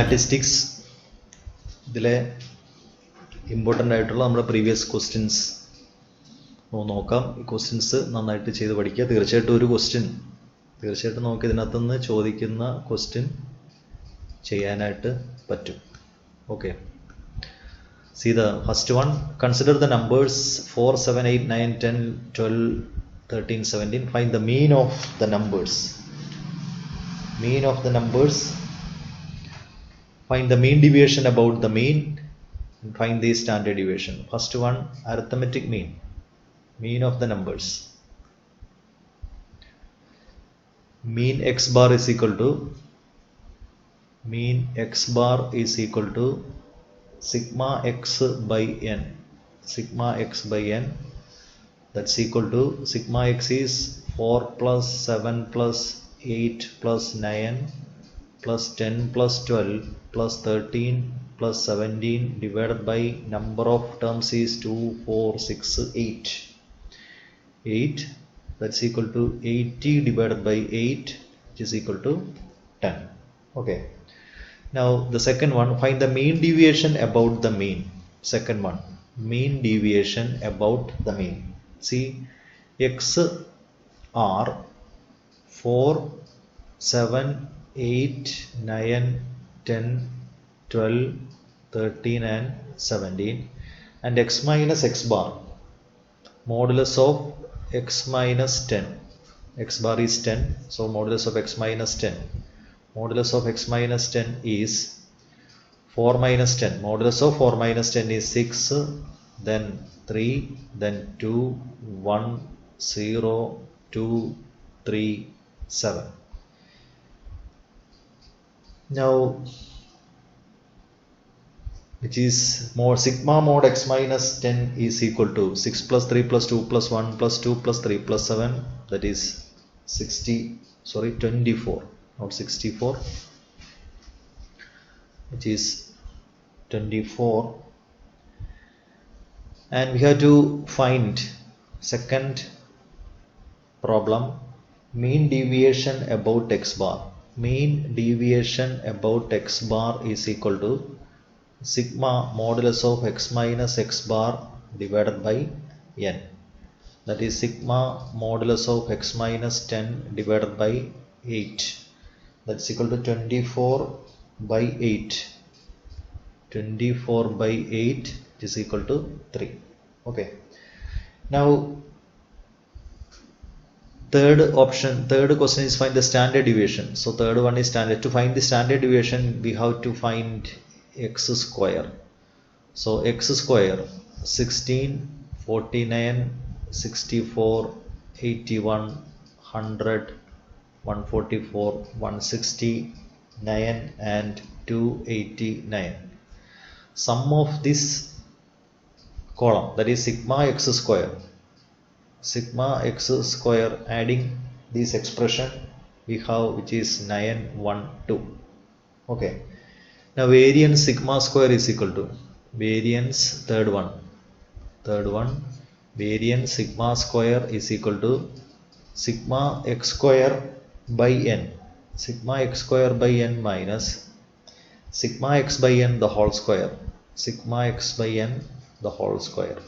Statistics ഇതിലെ important ആയിട്ടുള്ള നമ്മുടെ പ്രീവിയസ് ക്വസ്റ്റ്യൻസ് നോക്കാം. ഈ ക്വസ്റ്റ്യൻസ് നന്നായിട്ട് ചെയ്ത് പഠിക്കുക. തീർച്ചയായിട്ടും ഒരു ക്വസ്റ്റ്യൻ നമുക്ക് ഇതിനകത്തുനിന്ന് ചോദിക്കുന്ന ക്വസ്റ്റ്യൻ ചെയ്യാനായിട്ട് പറ്റും. Okay, see the first one. Consider the numbers 4, 7, 8, 9, 10, 12, 13, 17. Find the mean of the numbers. Find the mean deviation about the mean and find the standard deviation. First one, arithmetic mean of the numbers. Mean x bar is equal to sigma x by n. That's equal to sigma x is 4 plus 7 plus 8 plus 9 plus 10 plus 12 plus 13 plus 17 divided by number of terms is 2, 4, 6, 8. That's equal to 80 divided by 8, which is equal to 10. Okay. Now the second one, find the mean deviation about the mean. Second one, mean deviation about the mean. See, x are 4, 7, 8, 9, 10, 12, 13 and 17, and x minus x bar, modulus of x minus 10. X bar is 10, so modulus of x minus 10. Modulus of x minus 10 is 4 minus 10. Modulus of 4 minus 10 is 6, then 3, then 2, 1, 0, 2, 3, 7. Now, which is more sigma mod x minus 10 is equal to 6 plus 3 plus 2 plus 1 plus 2 plus 3 plus 7, that is 24, not 64, which is 24. And we have to find second problem, mean deviation about x bar. Mean deviation about x bar is equal to sigma modulus of x minus x bar divided by n. That is sigma modulus of x minus 10 divided by 8. That's equal to 24 by 8. 24 by 8 is equal to 3. Okay. Now, third question is find the standard deviation. So third one is standard. To find the standard deviation, we have to find x square. So x square, 16, 49, 64, 81, 100, 144, 169 and 289. Sum of this column, that is sigma x square, adding this expression we have, which is 912. Okay. Now variance sigma square is equal to variance, third one, variance sigma square is equal to sigma x square by n. Sigma x square by n minus sigma x by n the whole square. Sigma x by n the whole square.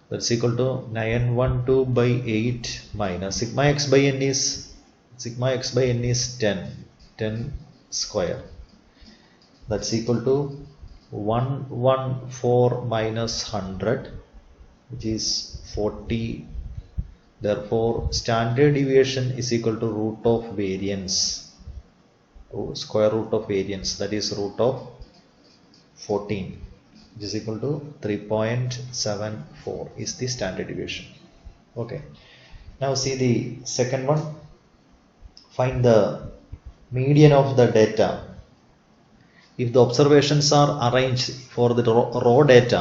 That's equal to 912 by 8 minus sigma x by n is 10 square. That's equal to 114 minus 100, which is 40. Therefore, standard deviation is equal to root of variance, square root of variance, that is root of 14, which is equal to 3.74 is the standard deviation. Okay. Now see the second one. Find the median of the data. If the observations are arranged for the raw data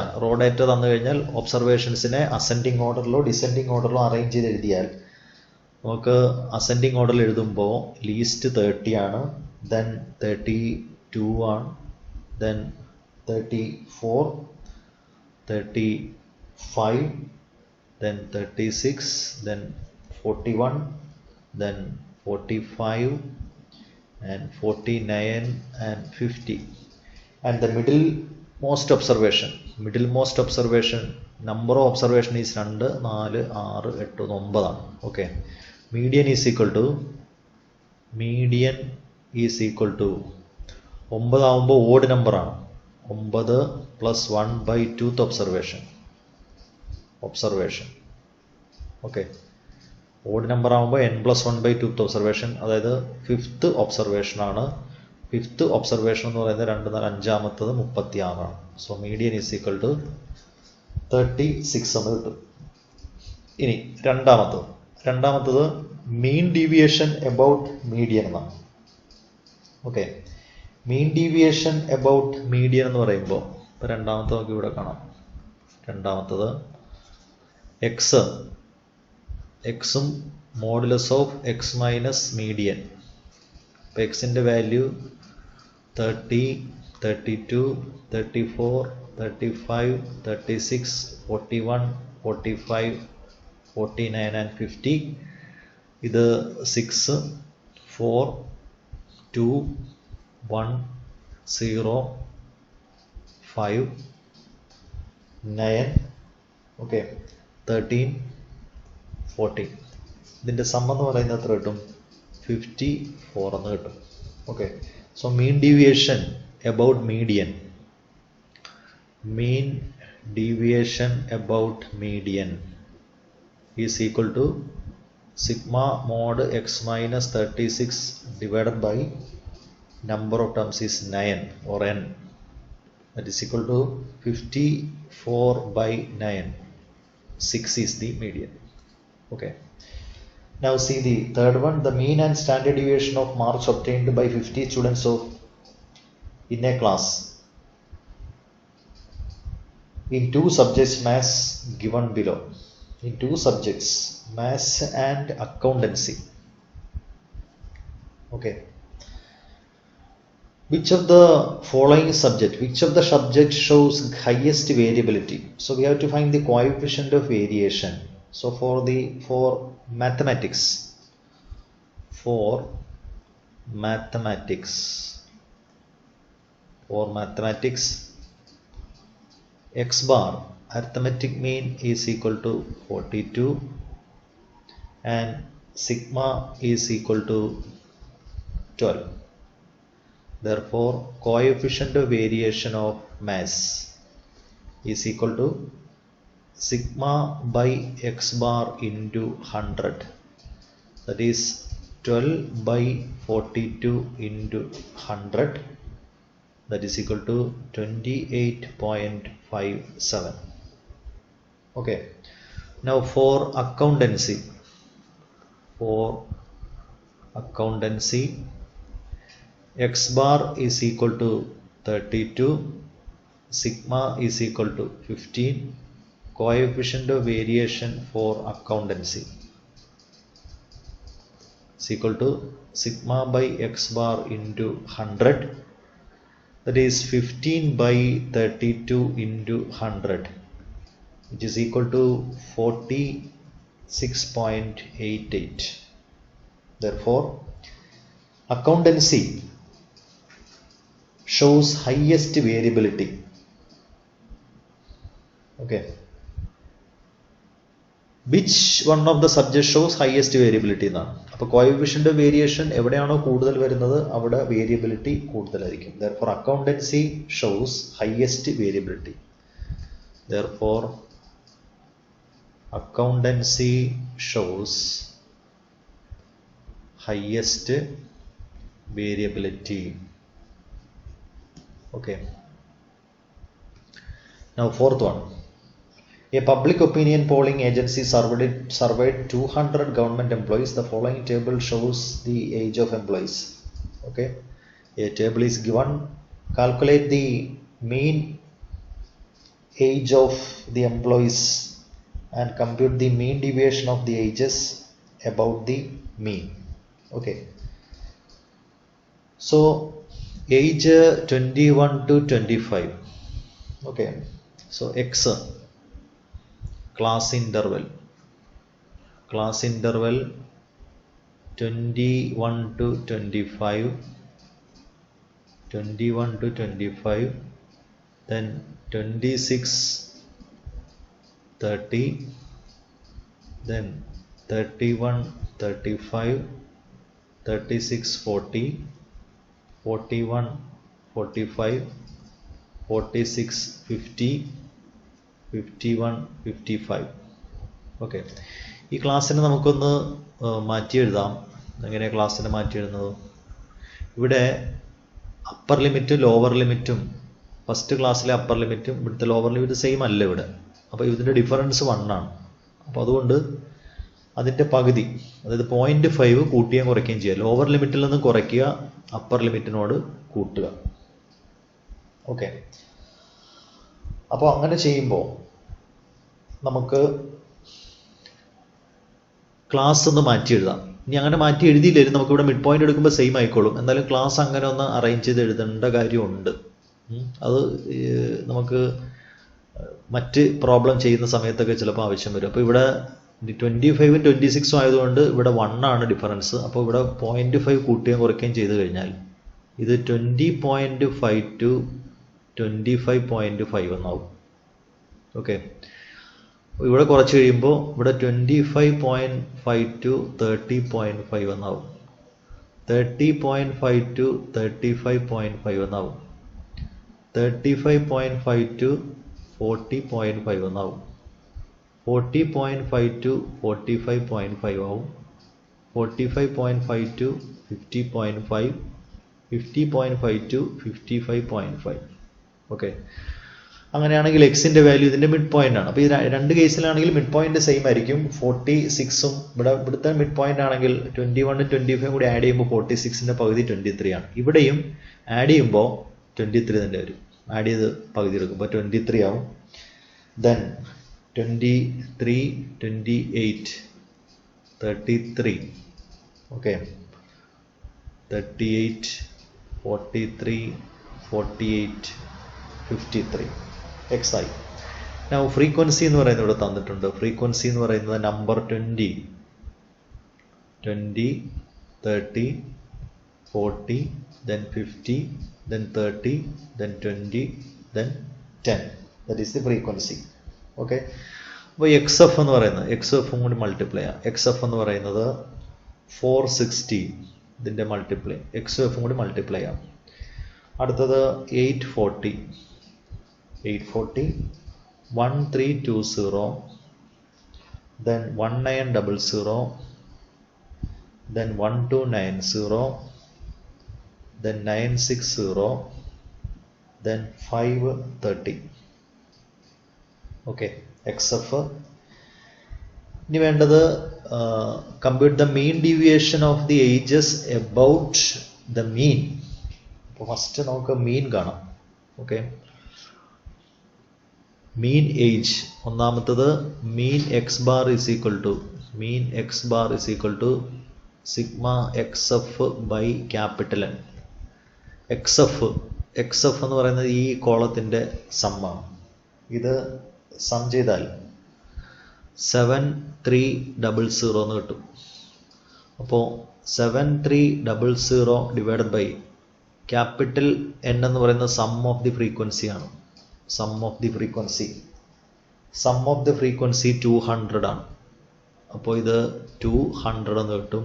തന്നു കഴിഞ്ഞാൽ ഒബ്സർവേഷൻസിനെ ascending ഓർഡറിലോ descending ഓർഡറിലോ arrange ചെയ്ത് എഴുതിയാൽ നമുക്ക് ascending ഓർഡറിൽ എഴുതുമ്പോൾ least 30 ആണ്, then 32 ആണ്, then 34, 35, then 36, then 41, then 45 and 49 and 50. And the middlemost observation number of observation is 2 4 6 8 9 ആണ്. Okay, median is equal to 9 ആവുമ്പോൾ ഓഡ് നമ്പർ ആണ്. 9 plus 1 by 2th observation. Okay, odd number ആവുമ്പോൾ n+1 by 2th observation, അതായത് 5th observation ആണ്. 5th observation എന്ന് പറയുന്നത് 2 4 5ാമത്തത് 36 ആണ്. So median is equal to 36 എന്ന് കിട്ടും. ഇനി രണ്ടാമത്തത് മീൻ ഡീവിയേഷൻ എബൌട്ട് മീഡിയൻ എന്നാണ്. Okay, mean deviation about median എന്ന് പറയുമ്പോൾ ഇപ്പോൾ രണ്ടാമത്തെ നമുക്ക് ഇവിടെ കാണാം. രണ്ടാമത്തത് എക്സും modulus of X minus median. ഇപ്പോൾ എക്സിൻ്റെ വാല്യൂ 30, 32, 34, 35, 36, 41, 45, 49 and 50. ഇത് 6, 4, 2, 1, 0, 5, 9, okay, 13, 14. ഇതിൻ്റെ സം എന്ന് പറയുന്നത് എത്ര കിട്ടും? 54 എന്ന് കിട്ടും. Okay, so mean deviation about median is equal to sigma mod x minus 36 divided by number of terms is 9 or n, that is equal to 54 by 9. 6 is the median. Okay, now see the third one, the mean and standard deviation of marks obtained by 50 students of in a class in 2 subjects maths given below. In 2 subjects, maths and accountancy. Okay, which of the subject shows highest variability? So we have to find the coefficient of variation. So for mathematics, x bar arithmetic mean is equal to 42 and sigma is equal to 12. Therefore, coefficient of variation of mass is equal to sigma by x bar into 100. That is 12 by 42 into 100. That is equal to 28.57. Okay. Now for accountancy, x bar is equal to 32, sigma is equal to 15. Coefficient of variation for accountancy is equal to sigma by x bar into 100. That is 15 by 32 into 100, which is equal to 46.88. Therefore, accountancy shows highest variability. Okay, which one of the subjects shows highest variability എന്നാണ്. അപ്പോൾ coefficient of variation എവിടെയാണോ കൂടുതൽ വരുന്നത് അവിടെ variability കൂടുതലായിരിക്കും. Therefore accountancy shows highest variability. Therefore accountancy shows highest variability. Okay, now fourth one, a public opinion polling agency surveyed 200 government employees. The following table shows the age of employees. Okay, a table is given. Calculate the mean age of the employees and compute the mean deviation of the ages about the mean. Okay, so age 21 to 25. Okay, so x class interval 21 to 25, 21 to 25, then 26 30, then 31 35, 36 40, 41 45, 46 50, 51 55. Okay, ഈ ക്ലാസ്സിനെ നമുക്കൊന്ന് മാറ്റി എഴുതാം. എങ്ങനെയാണ് ക്ലാസ്സിനെ മാറ്റി എഴുതുന്നത്? ഇവിടെ അപ്പർ ലിമിറ്റും ലോവർ ലിമിറ്റും, ഫസ്റ്റ് ക്ലാസ്സിലെ അപ്പർ ലിമിറ്റും ഇവിടുത്തെ ലോവർ ലിമിറ്റ് സെയിം അല്ല ഇവിടെ. അപ്പോൾ ഇതിൻ്റെ ഡിഫറൻസ് 1 ആണ്. അപ്പോൾ അതുകൊണ്ട് അതിൻ്റെ പകുതി, അതായത് 0.5 കൂട്ടുകയും കുറയ്ക്കുകയും ചെയ്യുക. ലോവർ ലിമിറ്റിൽ നിന്ന് കുറയ്ക്കുക, അപ്പർ ലിമിറ്റിനോട് കൂട്ടുക. ഓക്കെ, അപ്പോൾ അങ്ങനെ ചെയ്യുമ്പോൾ നമുക്ക് ക്ലാസ് ഒന്ന് മാറ്റി എഴുതാം. ഇനി അങ്ങനെ മാറ്റി എഴുതിയില്ലായിരുന്നു, നമുക്കിവിടെ മിഡ് പോയിന്റ് എടുക്കുമ്പോൾ സെയിം ആയിക്കോളും. എന്നാലും ക്ലാസ് അങ്ങനെ ഒന്ന് അറേഞ്ച് ചെയ്ത് എഴുതേണ്ട കാര്യമുണ്ട്. അത് നമുക്ക് മറ്റ് പ്രോബ്ലം ചെയ്യുന്ന സമയത്തൊക്കെ ചിലപ്പോൾ ആവശ്യം വരും. അപ്പോൾ ഇവിടെ 25ഉം 26ഉം ആയതുകൊണ്ട് ഇവിടെ 1 ആണ് ഡിഫറൻസ്. അപ്പോൾ ഇവിടെ 0.5 കൂട്ടുകയും കുറയ്ക്കുകയും ചെയ്ത് കഴിഞ്ഞാൽ ഇത് 20.5 to 25.5 എന്നാവും. ഓക്കെ, ഇവിടെ കുറച്ച് കഴിയുമ്പോൾ ഇവിടെ 25.5 to 30.5 എന്നാവും, 30.5 to 35.5 എന്നാവും, 35.5 to 40.5 എന്നാവും, 40.5 to 45.5 ആവും, 45.5 to 50.5, 50.5 to 55.5. ഓക്കെ, അങ്ങനെയാണെങ്കിൽ എക്സിൻ്റെ വാല്യൂ ഇതിൻ്റെ മിഡ് പോയിന്റ് ആണ്. അപ്പോൾ ഈ രണ്ട് കേസിലാണെങ്കിൽ മിഡ് പോയിന്റ് സെയിം ആയിരിക്കും. 46ഉം ഇവിടുത്തെ മിഡ് പോയിന്റ് ആണെങ്കിൽ 21ഉം 25ഉം കൂടി ആഡ് ചെയ്യുമ്പോൾ 46ൻ്റെ പകുതി 23 ആണ്. ഇവിടെയും ആഡ് ചെയ്യുമ്പോൾ 23 തന്നെ വരും. ആഡ് ചെയ്ത് പകുതി എടുക്കും, അപ്പോൾ 23 ആവും. ദെൻ 23 28 33. ഓക്കെ, 38 43 48 53 എക്സ് ആയി. നൗ ഫ്രീക്വൻസി എന്ന് പറയുന്നത് ഇവിടെ തന്നിട്ടുണ്ട്. ഫ്രീക്വൻസി എന്ന് പറയുന്നത് number 20 30 40 then 50 then 30 then 20 then 10. that is the frequency. Okay, അപ്പോൾ എക്സ് എഫ് എന്ന് പറയുന്നത്, എക്സ് എഫും കൂടി മൾട്ടിപ്ലൈ ചെയ്യാം. എക്സ് എഫ് എന്ന് പറയുന്നത് 460, ഇതിൻ്റെ മൾട്ടിപ്ലൈ എക്സ് എഫും കൂടി മൾട്ടിപ്ലൈ ചെയ്യാം. അടുത്തത് 840 1320, then 1900, then 1290, then 960, then 530. Okay, X F. ഇനി വേണ്ടത് compute the mean deviation of the ages about the mean. അപ്പോൾ ഫസ്റ്റ് നമുക്ക് മീൻ കാണാം. ഓക്കെ, മീൻ ഏജ് ഒന്നാമത്തത് mean X bar is equal to sigma X F by capital N. X F എന്ന് പറയുന്നത് ഈ കോളത്തിൻ്റെ സമ്മാണ്. ഇത് സം ചെയ്താൽ 7300 എന്ന് കിട്ടും. അപ്പോൾ 7300 ഡിവൈഡഡ് ബൈ ക്യാപിറ്റൽ എൻ എന്ന് പറയുന്നത് സം ഓഫ് ദി ഫ്രീക്വൻസി ആണ്. സം ഓഫ് ദി ഫ്രീക്വൻസി 200 ആണ്. അപ്പോൾ ഇത് 200 എന്ന് കിട്ടും.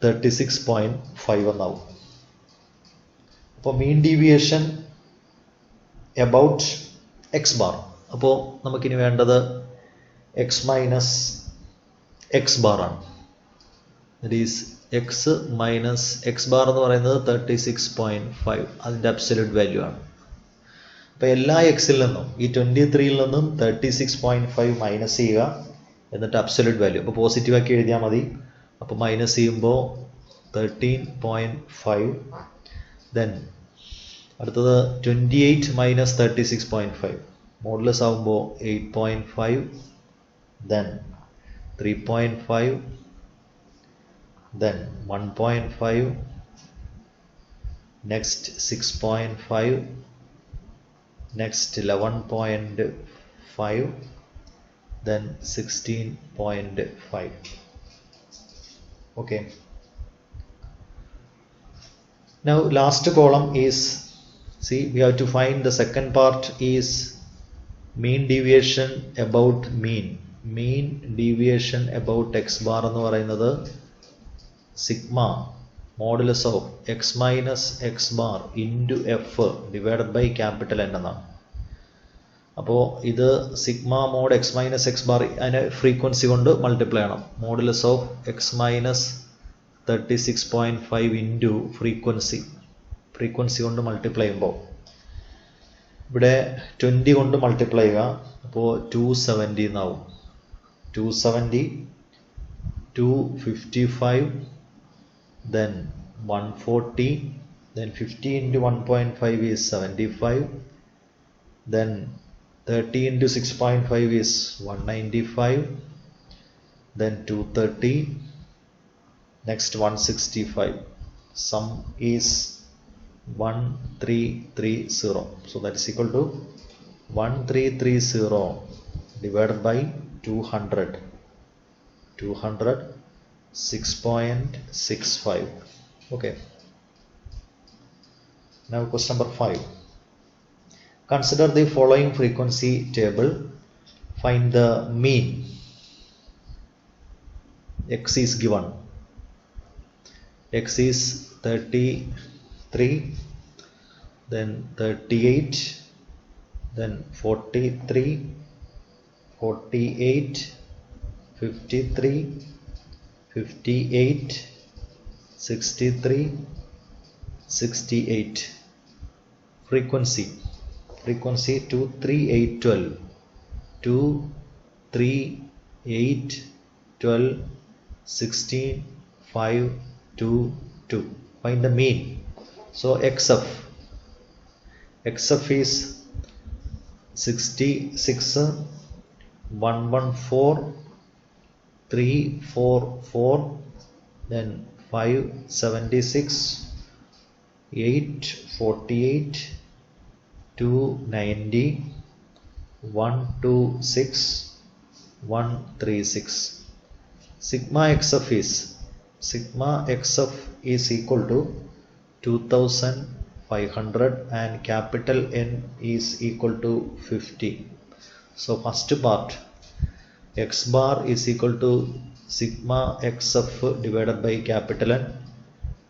36.5 എന്നാവും. അപ്പോൾ mean deviation about X bar. അപ്പോൾ നമുക്കിനി വേണ്ടത് എക്സ് മൈനസ് എക്സ് ബാർ ആണ്. That is X minus X bar എന്ന് പറയുന്നത് 36.5, അതിൻ്റെ അബ്സല്യൂട്ട് വാല്യൂ ആണ്. അപ്പോൾ എല്ലാ എക്സിൽ നിന്നും ഈ 23ൽ നിന്നും 36.5 മൈനസ് ചെയ്യുക, എന്നിട്ട് അബ്സല്യൂട്ട് വാല്യൂ അപ്പോൾ പോസിറ്റീവ് ആക്കി എഴുതിയാൽ മതി. അപ്പോൾ മൈനസ് ചെയ്യുമ്പോൾ 13.5. ദെൻ അടുത്തത് 28 മൈനസ് 36.5 മോഡുലസ് ആകുമ്പോൾ 8.5. Then 3.5, then 1.5, next 6.5, next 11.5, then 16.5. okay, Now last column is, see, we have to find the second part is mean deviation about mean. Mean deviation about x bar എന്ന് പറയുന്നത് sigma modulus of X minus X bar into F divided by capital N എന്നാണ്. അപ്പോൾ ഇത് sigma mod x minus X bar അതിനെ frequency കൊണ്ട് multiply ചെയ്യണം. Modulus of X minus 36.5 into frequency കൊണ്ട് multiply ചെയ്യുമ്പോൾ ഇവിടെ 20 കൊണ്ട് മൾട്ടിപ്ലൈ ചെയ്യുക. അപ്പോൾ 270 എന്നാവും. 270, 255, then 140, then 50 into 1.5 is 75, then 30 into 6.5 is 195, then 230, next 165. Sum is 1330. So that is equal to 1330 divided by 200. 6.65. Okay. Now question number 5. Consider the following frequency table. Find the mean. X is given. X is 33, then 38, then 43, 48, 53, 58, 63, 68. Frequency 23812, 23812, 16, 5, 2, 2. Find the mean. So XF is 66, 114, 344, then 576, 848, 290, 126, 136. Sigma XF is equal to 2500 and capital N is equal to 50. So first part, x bar is equal to sigma XF divided by capital N,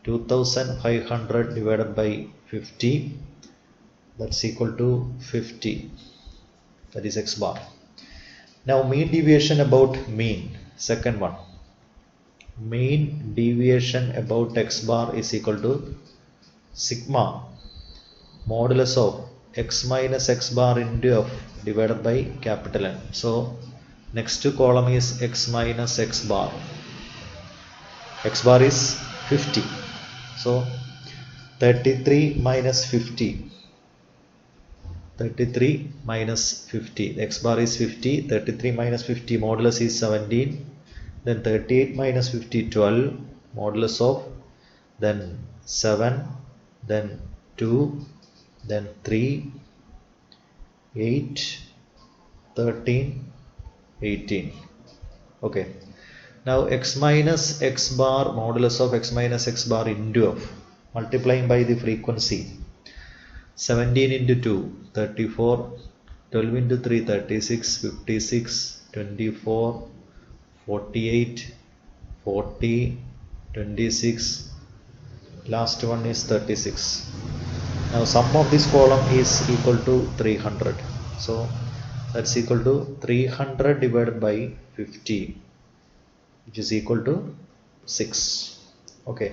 2500 divided by 50, that's equal to 50. That is x bar. Now mean deviation about mean, second one. Mean deviation about x bar is equal to sigma modulus of x minus x bar into f divided by capital N. So next column is x minus x bar. X bar is 50. So 33 minus 50. 33 minus 50. X bar is 50. 33 minus 50 modulus is 17. Then 38 minus 50, 12. Modulus of then 7. Then 2. Then 3. 8. 13. 18. Okay. Now x minus x bar modulus of x minus x bar into f, multiplying by the frequency. 17 into 2, 34, 12 into 3, 36, 56, 24, 48, 40, 26, last one is 36. Now sum of this column is equal to 300. So that's equal to 300 divided by 50, which is equal to 6. Okay.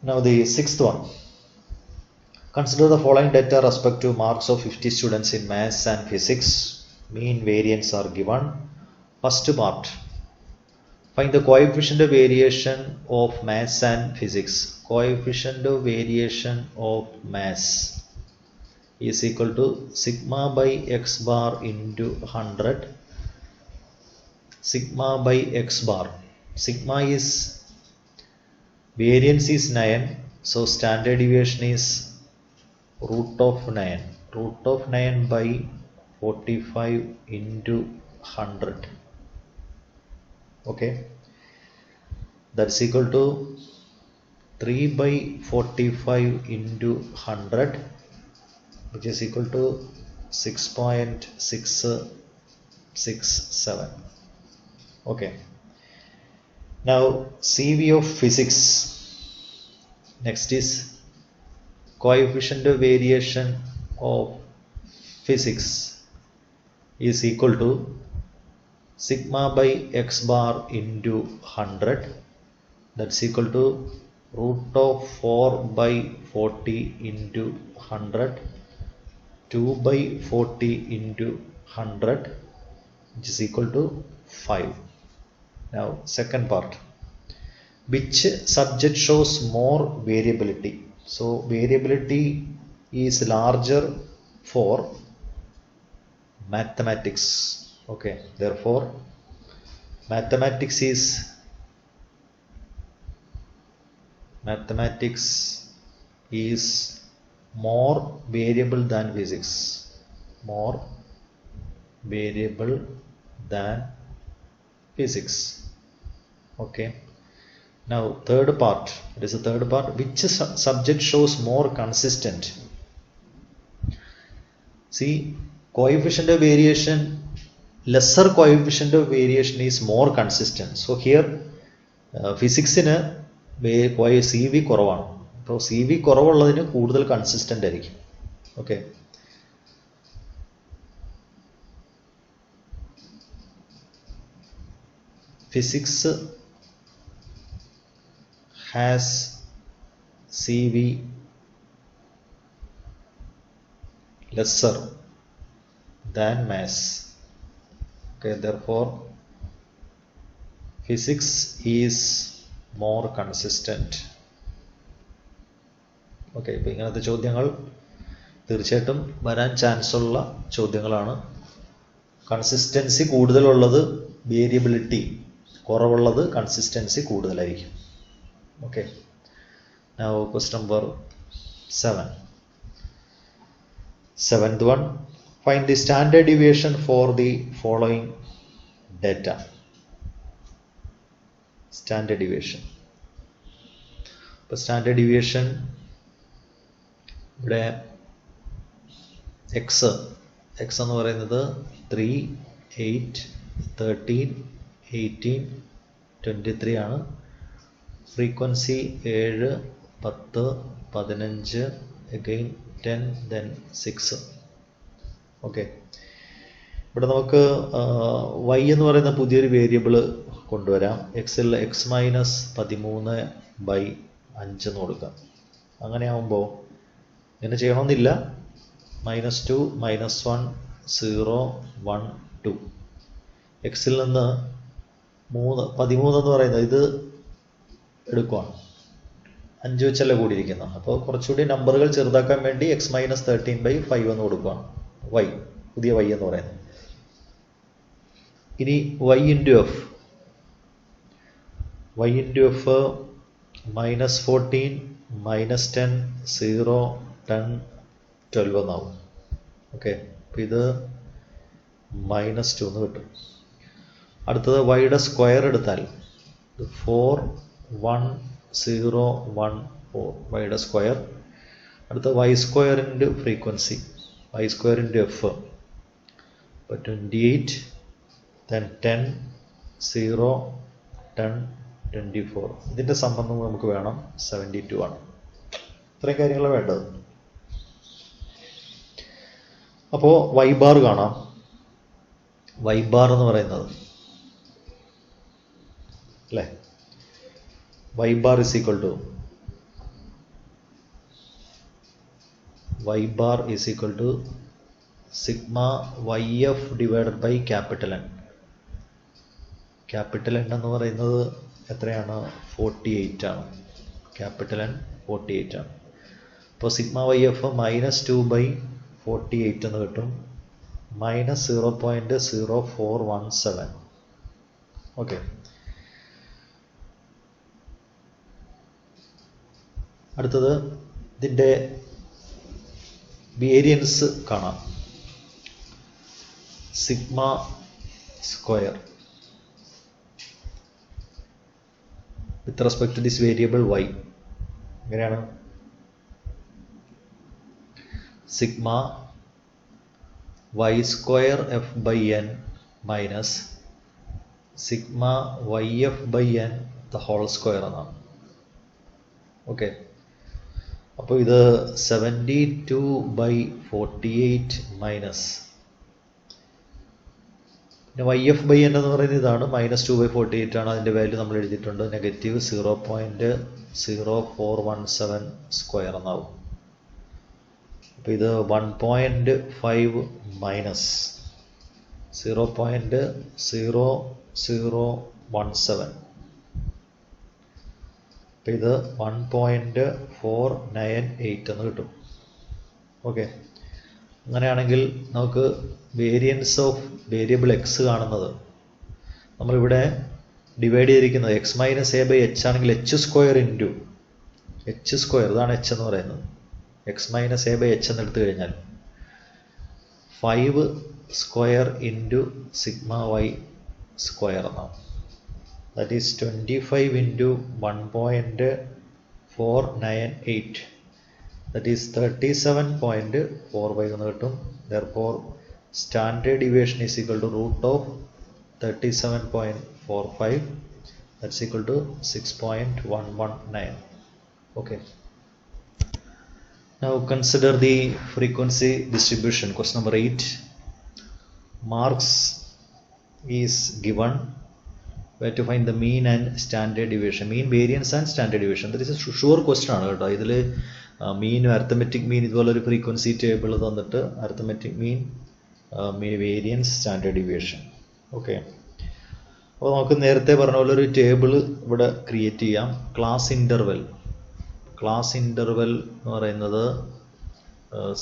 Now the sixth one. Consider the following data respect to marks of 50 students in maths and physics. Mean variance are given. First part. Find the coefficient of variation of maths and physics. Coefficient of variation of maths is equal to sigma by x bar into 100. Sigma by x bar. Sigma is, variance is 9. So standard deviation is root of 9. Root of 9 by 45 into 100. Okay. That's equal to 3 by 45 into 100, which is equal to 6.667. Okay. Now CV of physics. Next is coefficient of variation of physics is equal to sigma by x bar into 100, that's equal to root of 4 by 40 into 100, 2 by 40 into 100, which is equal to 5. Now second part, which subject shows more variability? So variability is larger for mathematics. Okay, therefore mathematics is more variable than physics. More variable than physics. Okay. Now third part, it is the third part, which subject shows more consistent? See, coefficient of variation, lesser coefficient of variation is more consistent. So here physics in CV കുറവാണ്. അപ്പോൾ CV കുറവുള്ളതിന് കൂടുതൽ consistent ആയിരിക്കും. Okay, physics has CV lesser than maths. Okay, therefore physics is more consistent. Okay, ഇപ്പോൾ ഇങ്ങനത്തെ ചോദ്യങ്ങൾ തീർച്ചയായിട്ടും വരാൻ chance ഉള്ള ചോദ്യങ്ങളാണ്. കൺസിസ്റ്റൻസി കൂടുതലുള്ളത് വേരിയബിലിറ്റി കുറവുള്ളത് കൺസിസ്റ്റൻസി കൂടുതലായിരിക്കും. Okay, now question number 7. Seventh one, find the standard deviation for the following data. Standard deviation. Standard deviation ഇവിടെ x എന്ന് പറയുന്നത് 3, 8, 13, 18, 23 ആണ്. Frequency 7, 10, 15, again 10, then 6. ഓക്കെ, ഇവിടെ നമുക്ക് y എന്ന് പറയുന്ന പുതിയൊരു വേരിയബിൾ കൊണ്ടുവരാം. എക്സിൽ x മൈനസ് 13/5 എന്ന് കൊടുക്കാം. അങ്ങനെ ആവുമ്പോൾ ഇങ്ങനെ ചെയ്യണമെന്നില്ല. -2, -1, 0, 1, 2. എക്സിൽ നിന്ന് 13 എന്ന് പറയുന്നത് ഇത് എടുക്കുകയാണ്, 5 വെച്ചല്ല കൂടിയിരിക്കുന്നത്. അപ്പോൾ കുറച്ചുകൂടി നമ്പറുകൾ ചെറുതാക്കാൻ വേണ്ടി x മൈനസ് 13/5 എന്ന് കൊടുക്കുകയാണ്. y, പുതിയ y എന്ന് പറയുന്നത്. ഇനി y ഇൻറ്റു എഫ്, -14, -10, 0, 10, 12 എന്നാവും. ഓക്കെ, അപ്പോൾ ഇത് -2 എന്ന് കിട്ടും. അടുത്തത് വൈയുടെ സ്ക്വയർ എടുത്താൽ 4, 1, 0, 1, 4 വൈയുടെ സ്ക്വയർ. അടുത്ത വൈ സ്ക്വയറിൻ്റെ frequency, Y square into F, അപ്പോൾ 28, then 10, 0, 10, 24. ഇതിൻ്റെ സംബന്ധം നമുക്ക് വേണം 72 ആണ്. ഇത്രയും കാര്യങ്ങൾ വേണ്ടത്. അപ്പോൾ വൈ ബാർ കാണാം. വൈ ബാർ എന്ന് പറയുന്നത് അല്ലേ, y bar is equal to sigma yf divided by capital N. Capital N എന്ന് പറയുന്നത് എത്രയാണ്? 48 ആണ്. ക്യാപിറ്റൽ N 48 ആണ്. അപ്പോൾ സിഗ്മ YF -2/48 എന്ന് കിട്ടും, -0.0417. ഓക്കെ, അടുത്തത് ഇതിൻ്റെ വേരിയൻസ് കാണാം. Sigma square with respect to this variable y. എങ്ങനെയാണ്? Sigma y square F by N minus sigma Y F by N the whole square എന്നാണ്. ഓക്കെ, അപ്പോൾ ഇത് 72/48 മൈനസ് പിന്നെ വൈ എഫ് ബൈ എൻ എന്ന് പറയുന്നത് ഇതാണ്, -2/48 ആണ്. അതിൻ്റെ വാല്യൂ നമ്മൾ എഴുതിയിട്ടുണ്ട്, -0.0417 സ്ക്വയർ എന്നാവും. അപ്പോൾ ഇത് 1.5 മൈനസ് 0.0017, അപ്പോൾ ഇത് 1.498 എന്ന് കിട്ടും. ഓക്കെ, അങ്ങനെയാണെങ്കിൽ നമുക്ക് വേരിയൻസ് ഓഫ് വേരിയബിൾ എക്സ് കാണുന്നത്, നമ്മളിവിടെ ഡിവൈഡ് ചെയ്തിരിക്കുന്നത് x - a/h ആണെങ്കിൽ h square into h square, ഇതാണ് h എന്ന് പറയുന്നത്. x - a/h എന്ന് എടുത്തു കഴിഞ്ഞാൽ 5 square into sigma Y square എന്നാണ്. That is 25 into 1.498, that is 37.45 എന്ന് കിട്ടും. Therefore standard deviation is equal to root of 37.45, that's equal to 6.119. Okay, now consider the frequency distribution. Question number 8. Marks is given. We have to find the mean and standard deviation, mean, variance and standard deviation. That is a sure question ആണ് കേട്ടോ. ഇതിൽ മീനും arithmetic mean ഇതുപോലൊരു frequency table തന്നിട്ട് arithmetic mean, variance, standard deviation. Okay, അപ്പോൾ നമുക്ക് നേരത്തെ പറഞ്ഞ പോലെ ഒരു ടേബിൾ ഇവിടെ ക്രിയേറ്റ് ചെയ്യാം. ക്ലാസ് ഇൻ്റർവെൽ എന്ന് പറയുന്നത്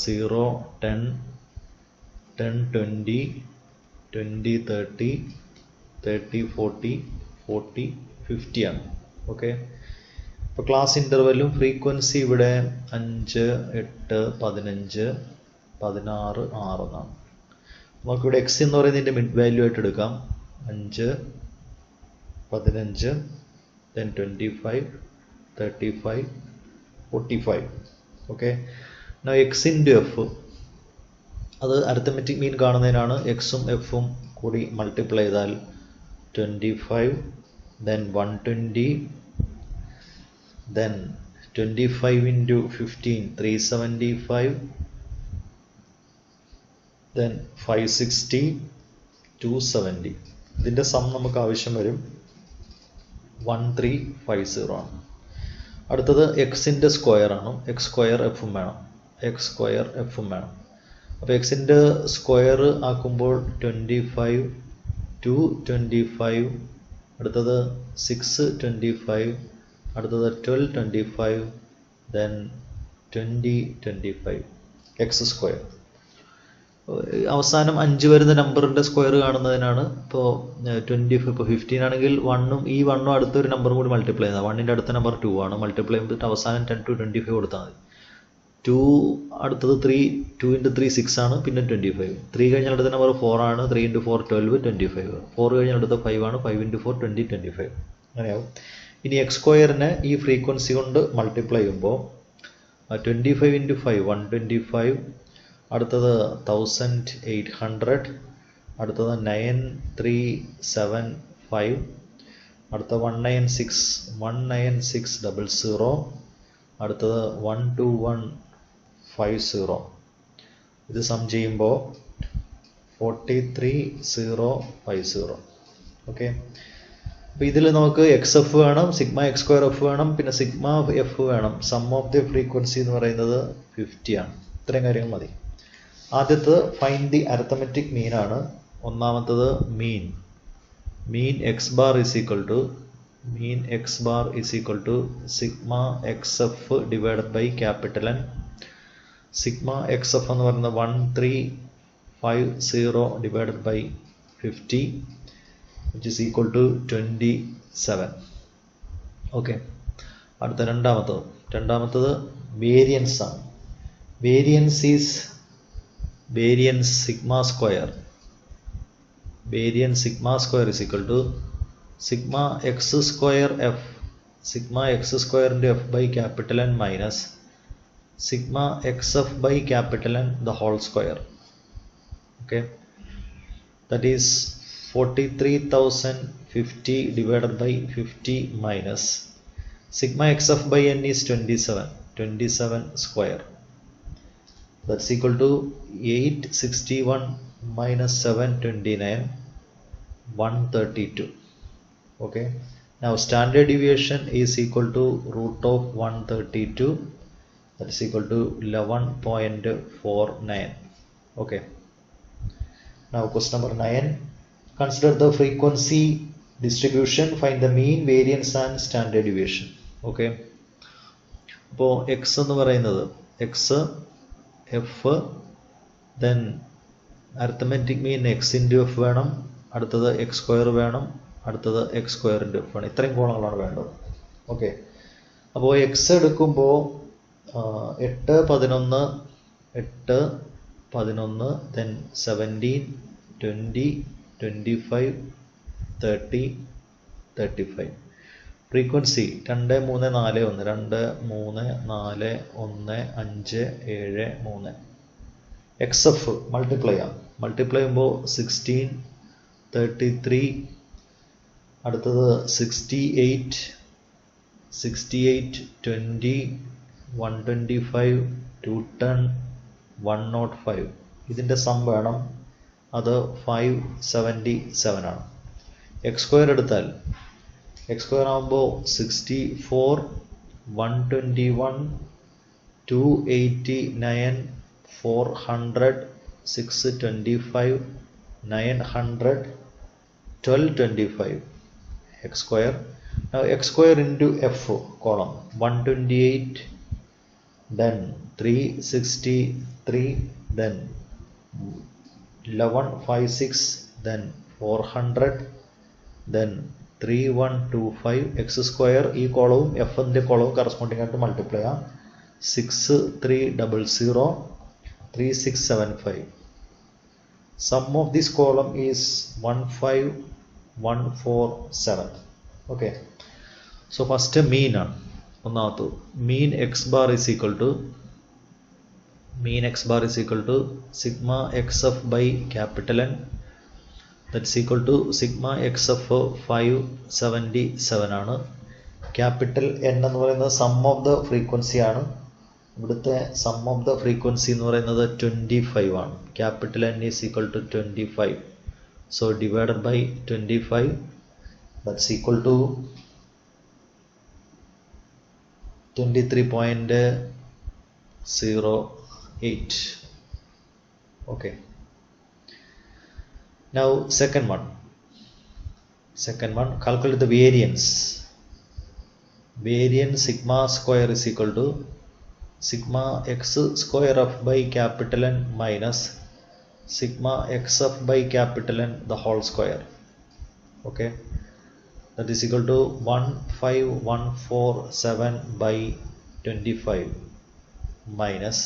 0, 10, 10, 20, 20, 30, 30, 40, 40, 50 ആണ്. ഓക്കെ, ഇപ്പോൾ ക്ലാസ് ഇൻ്റർവെല്ലും ഫ്രീക്വൻസി ഇവിടെ 5, 8, 15, 16, 6 എന്നാണ്. നമുക്കിവിടെ എക്സ് എന്ന് പറയുന്നതിൻ്റെ മിഡ് വാല്യൂ ആയിട്ട് എടുക്കാം. 5, 15, then 25, 35, 45. Okay, X into F, അത് അരിത്തമെറ്റിക് മീൻ കാണുന്നതിനാണ്. എക്സും എഫും കൂടി മൾട്ടിപ്ലൈ ചെയ്താൽ 25, then 120, then 25 into 15, 375, then 560, 270. ഇതിൻ്റെ സം നമുക്ക് ആവശ്യം വരും 1350 ആണ്. അടുത്തത് എക്സിൻ്റെ സ്ക്വയർ ആണ്. എക്സ് സ്ക്വയർ എഫും വേണം. അപ്പോൾ എക്സിൻ്റെ സ്ക്വയർ ആക്കുമ്പോൾ 25, 225, അടുത്തത് 625, അടുത്തത് 1225, then 2025 എക്സ് സ്ക്വയർ. അവസാനം 5 വരുന്ന നമ്പറിൻ്റെ സ്ക്വയർ കാണുന്നതിനാണ്. ഇപ്പോൾ 25, ഇപ്പോൾ 15 ആണെങ്കിൽ 1ഉം ഈ 1ഉം അടുത്തൊരു നമ്പറും കൂടി മൾട്ടിപ്ലൈ ചെയ്താൽ 1ൻ്റെ അടുത്ത നമ്പർ 2 ആണ്. മൾട്ടിപ്ലൈ ചെയ്തിട്ട് അവസാനം 10 to 25 കൊടുത്താൽ മതി. 2 അടുത്തത് 3, 2 into 3 6 ആണ്, പിന്നെ 25. 3 കഴിഞ്ഞാൽ അടുത്ത നമ്പർ 4 ആണ്. 3 into 4 12, 25. 4 കഴിഞ്ഞാൽ അടുത്ത 5 ആണ്. 5 into 4 20, 25 അങ്ങനെയാവും. ഇനി എക്സ് സ്ക്വയറിനെ ഈ ഫ്രീക്വൻസി കൊണ്ട് മൾട്ടിപ്ലൈ ചെയ്യുമ്പോൾ 25 into 5 125, അടുത്തത് 1800, അടുത്തത് 9375, അടുത്ത 19600, അടുത്തത് 12150. ഇത് സം ചെയ്യുമ്പോൾ 43050. ഓക്കെ, അപ്പോൾ ഇതിൽ നമുക്ക് എക്സ് എഫ് വേണം, സിഗ്മ എക്സ് സ്ക്വയർ എഫ് വേണം, പിന്നെ സിഗ്മ എഫ് വേണം. സം ഓഫ് ദി ഫ്രീക്വൻസി എന്ന് പറയുന്നത് 50 ആണ്. ഇത്രയും കാര്യങ്ങൾ മതി. ആദ്യത്തത് ഫൈൻഡ് ദി അരിത്തമെറ്റിക് മീൻ ആണ്. ഒന്നാമത്തത് mean X bar is equal to sigma X F divided by capital N. Sigma X F എന്ന് പറയുന്നത് 1350 divided by 50, which is equal to 27. Okay, അടുത്ത രണ്ടാമത്തത് വേരിയൻസ് ആണ്. Variance sigma square is equal to sigma X square F sigma x square into f by capital N minus sigma xf by capital N the whole square. Okay, that is 43,050 divided by 50 minus sigma xf by N is 27 square. That's equal to 861 minus 729 132. Okay, now standard deviation is equal to root of 132, that is equal to 11.49. okay, now question number 9, consider the frequency distribution, find the mean, variance and standard deviation. okay, അപ്പോൾ x എന്ന് പറയുന്നത് x f then arithmetic mean x into f വേണം, അടുത്തത് x square വേണം, അടുത്തത് x square into f വേണം. ഇത്രയും കോളങ്ങളാണ് വേണ്ടത്. ഓക്കെ, അപ്പോൾ x എടുക്കുമ്പോൾ 8 11 then 17 20 25 30 35. ഫ്രീക്വൻസി 2 3 4 1 2 3 4 1 5 7 3. xf മൾട്ടിപ്ലൈ ചെയ്യുമ്പോൾ 16 33, അടുത്തത് 68 20 125 210 105. ഇതിൻ്റെ സം വേണം, അത് 577 ആണ്. എക്സ് സ്ക്വയർ എടുത്താൽ എക്സ് സ്ക്വയർ ആകുമ്പോൾ 64 121 289 400 625 900 1225 x square. Now x square into f column 128 then 363 then 1156 then 400 then 3125 x square. ഈ കോളവും f ന്റെ കോളവും കറസ്പോണ്ടിങ് ആയിട്ട് മൾട്ടിപ്ലൈ ചെയ്യാം. 6300 3675. Sum of this column is 15147. okay, so first mean ആണ്. ഒന്നാമത് mean x bar is equal to sigma xf by capital N, that's equal to sigma xf 577 ആണ്. Capital N എന്ന് പറയുന്നത് some of the frequency ആണ്. ഇവിടുത്തെ some of the frequency എന്ന് പറയുന്നത് 25 ആണ്. Capital N is equal to 25, so divided by 25, that's equal to 23.08. okay, now second one, calculate the variance sigma square is equal to sigma x square f by capital N minus sigma xf by capital N the whole square. okay, that is equal to 15147 by 25 minus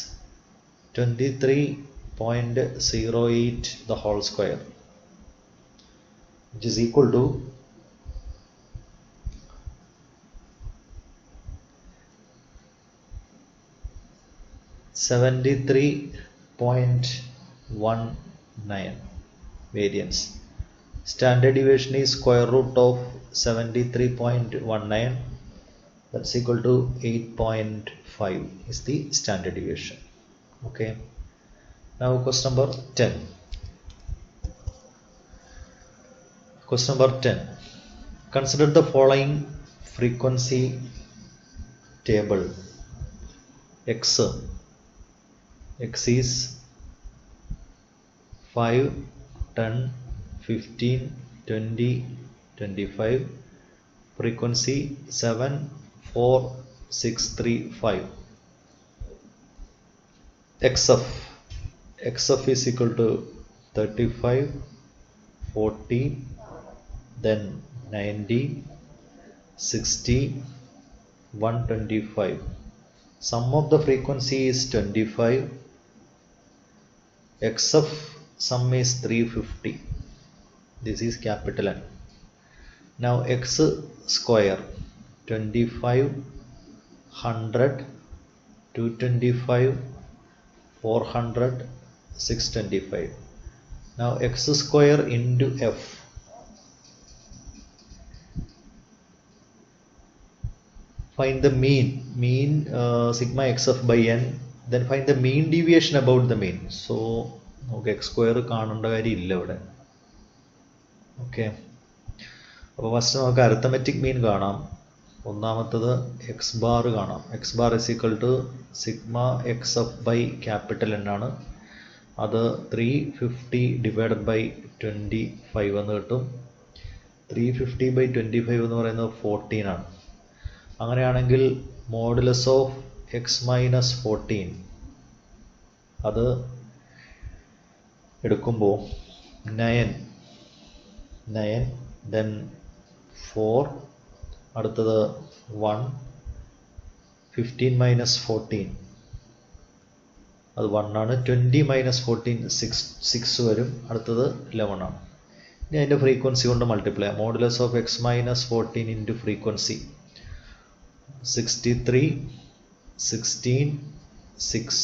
23.08 the whole square, which is equal to 73.19 variance. Standard deviation is square root of 73.19, that's equal to 8.5 is the standard deviation. okay, now question number 10. Consider the following frequency table. x is 5 10 15 20 25, frequency 7 4 6 3 5. xf is equal to 35 40 then 90 60 125. Sum of the frequency is 25. xf sum is 350. This is capital N. Now x square 25, 100, 225, 400, 625. Now x square into f. Find the mean sigma xf by n, then find the mean deviation about the mean. So നമുക്ക് x square കാണേണ്ട കാര്യമില്ല ഇവിടെ. Okay, അപ്പോൾ first നമുക്ക് arithmetic mean കാണാം. ഒന്നാമത്തത് X bar കാണാം. X bar is equal to sigma X F by capital N ആണ്. അത് 350 ഡിവൈഡഡ് ബൈ 25 എന്ന് കിട്ടും. 350 ബൈ 25 എന്ന് പറയുന്നത് 14 ആണ്. അങ്ങനെയാണെങ്കിൽ മോഡുലസ് ഓഫ് എക്സ് മൈനസ് 14 അത് എടുക്കുമ്പോൾ 9, then 4, അടുത്തത് 1, 15 മൈനസ് 14 അത് 1 ആണ്. 20 മൈനസ് 14 6 വരും. അടുത്തത് 11 ആണ്. ഇനി അതിൻ്റെ ഫ്രീക്വൻസി കൊണ്ട് മൾട്ടിപ്ലൈ ചെയ്യാം. Modulus of X minus 14 into frequency 63, 16, 6,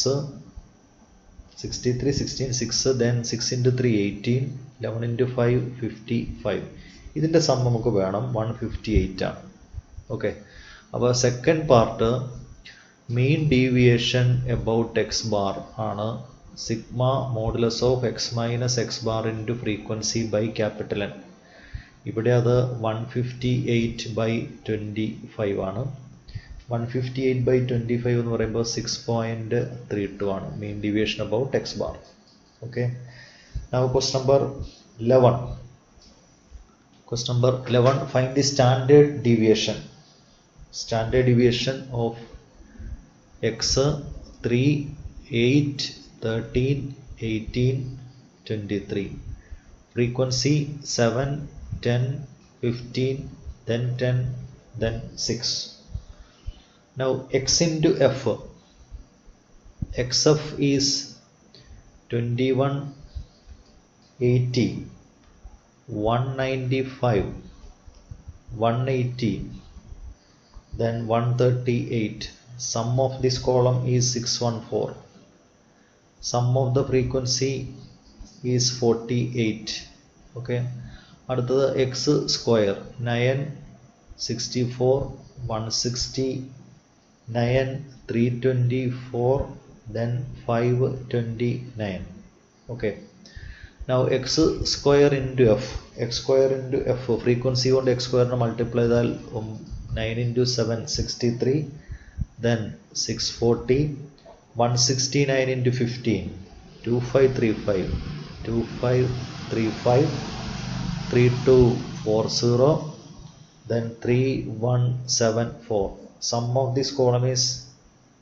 63, 16, 6, then 6 into 3, 18, 11 into 5, 55. ഇതിൻ്റെ സം നമുക്ക് വേണം, 158 ആണ്. ഓക്കെ, അപ്പോൾ second part mean deviation about X bar ആണ് sigma modulus of X minus X bar into frequency by capital N. ഇവിടെ അത് 158/25 ആണ്. 158/25 എന്ന് പറയുമ്പോൾ 6.32 ആണ് mean deviation about X bar. Okay, now question number 11. Question number 11, find the standard deviation. Standard deviation of x 3, 8, 13, 18, 23. Frequency 7, 10, 15, then 10, then 6. Now x into f. xf is 2180, 195, 180, then 138. Sum of this column is 614. Sum of the frequency is 48. Okay, അടുത്തത് x square 9, 64, 160, 9, 324, then 529. Okay, now x square into f. x square into f frequency കൊണ്ട് x square multiply ചെയ്താൽ 9 into 7 63, then 640, 169 into 15 2535, 2535, 3240, then 3174. Sum of this column is